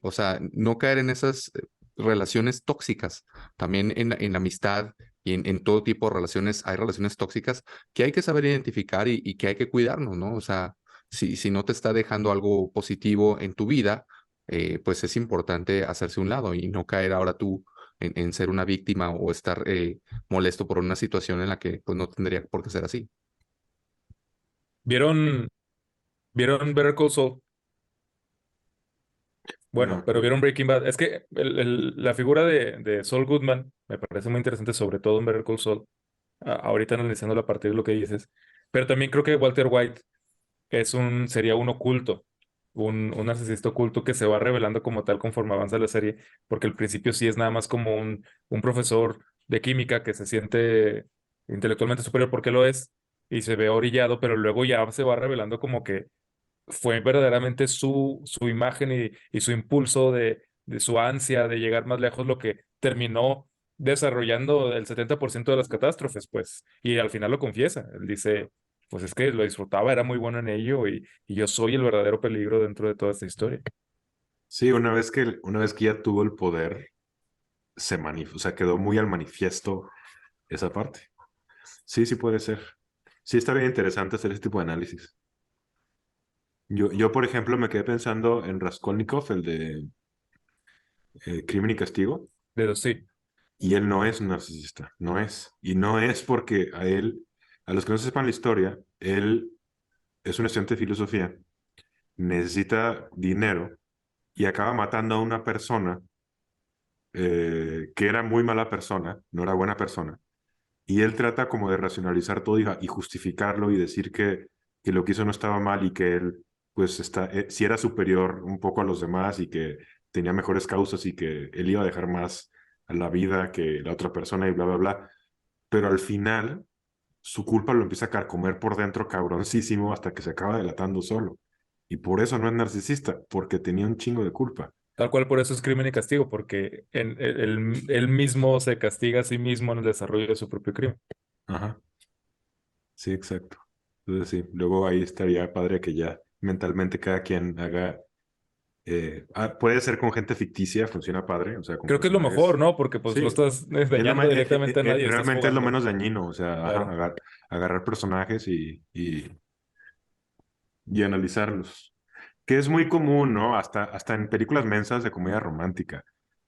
Speaker 1: o sea, no caer en esas relaciones tóxicas. También en la amistad y en todo tipo de relaciones hay relaciones tóxicas que hay que saber identificar y que hay que cuidarnos, ¿no? O sea, si no te está dejando algo positivo en tu vida, pues es importante hacerse un lado y no caer ahora tú en ser una víctima o estar molesto por una situación en la que pues no tendría por qué ser así.
Speaker 3: ¿Vieron, vieron Better Call Saul? Bueno,
Speaker 2: No.
Speaker 3: pero vieron Breaking Bad. Es que la figura de Saul Goodman me parece muy interesante, sobre todo en Better Call Saul. Ahorita analizándola a partir de lo que dices. Pero también creo que Walter White sería un oculto, un narcisista oculto que se va revelando como tal conforme avanza la serie, porque al principio sí es nada más como un profesor de química que se siente intelectualmente superior porque lo es y se ve orillado, pero luego ya se va revelando como que fue verdaderamente su imagen y su impulso de su ansia de llegar más lejos lo que terminó desarrollando el 70% de las catástrofes, pues, y al final lo confiesa, él dice, pues es que lo disfrutaba, era muy bueno en ello y yo soy el verdadero peligro dentro de toda esta historia.
Speaker 2: Sí, una vez que ya tuvo el poder, o sea, quedó muy al manifiesto esa parte. Sí, sí puede ser. Sí, está bien interesante hacer ese tipo de análisis. Por ejemplo, me quedé pensando en Raskolnikov, el de Crimen y Castigo,
Speaker 3: Pero sí,
Speaker 2: y él no es un narcisista, no es. Y no es porque a los que no sepan la historia, él es un estudiante de filosofía, necesita dinero y acaba matando a una persona que era muy mala persona, no era buena persona. Y él trata como de racionalizar todo y justificarlo y decir que lo que hizo no estaba mal y que él, pues, sí era superior un poco a los demás y que tenía mejores causas y que él iba a dejar más a la vida que la otra persona y bla, bla, bla. Pero al final, su culpa lo empieza a carcomer por dentro cabroncísimo hasta que se acaba delatando solo. Y por eso no es narcisista, porque tenía un chingo de culpa.
Speaker 3: tal cual por eso es crimen y castigo, porque él mismo se castiga a sí mismo en el desarrollo de su propio crimen.
Speaker 2: Ajá, sí, exacto. Entonces sí, luego ahí estaría padre que ya mentalmente cada quien haga puede ser con gente ficticia, funciona padre, o sea, con
Speaker 3: Creo que es lo mejor,
Speaker 2: personajes.
Speaker 3: ¿no? Porque pues no
Speaker 2: Sí,
Speaker 3: estás dañando directamente a nadie, estás
Speaker 2: realmente es lo
Speaker 3: jugando.
Speaker 2: menos dañino, o sea, ajá,
Speaker 3: Claro.
Speaker 2: agarrar personajes y analizarlos. Que es muy común, ¿no? Hasta en películas mensas de comedia romántica.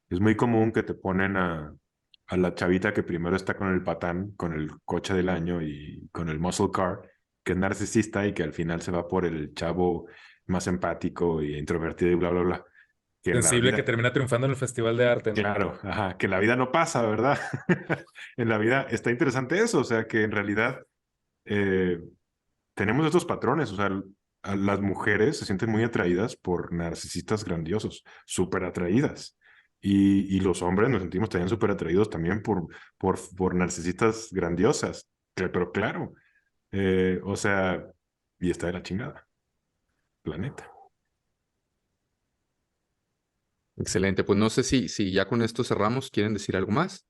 Speaker 2: Es muy común que te ponen a la chavita que primero está con el patán, con el coche del año y con el muscle car, que es narcisista y que al final se va por el chavo más empático y introvertido y bla, bla, bla. Que en la
Speaker 3: Sensible que
Speaker 2: vida,
Speaker 3: termina triunfando en el Festival de Arte, ¿no?
Speaker 2: claro, ajá, que en la vida no pasa, ¿verdad? En la vida está interesante eso, o sea, que en realidad eh, tenemos estos patrones, o sea, las mujeres se sienten muy atraídas por narcisistas grandiosos, súper atraídas. Y los hombres nos sentimos también súper atraídos también por narcisistas grandiosas. Pero claro, o sea, y está de la chingada, planeta.
Speaker 1: Excelente, pues no sé si ya con esto cerramos, ¿quieren decir algo más?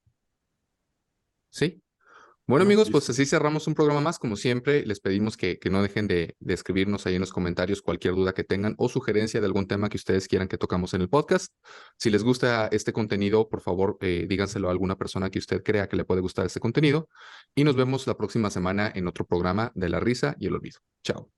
Speaker 1: ¿Sí? Bueno,
Speaker 2: ¿No?
Speaker 1: amigos, pues
Speaker 2: Listo.
Speaker 1: así cerramos un programa más. Como siempre, les pedimos que no dejen de escribirnos ahí en los comentarios cualquier duda que tengan o sugerencia de algún tema que ustedes quieran que tocamos en el podcast. Si les gusta este contenido, por favor, díganselo a alguna persona que usted crea que le puede gustar este contenido. Y nos vemos la próxima semana en otro programa de La Risa y el Olvido. Chao.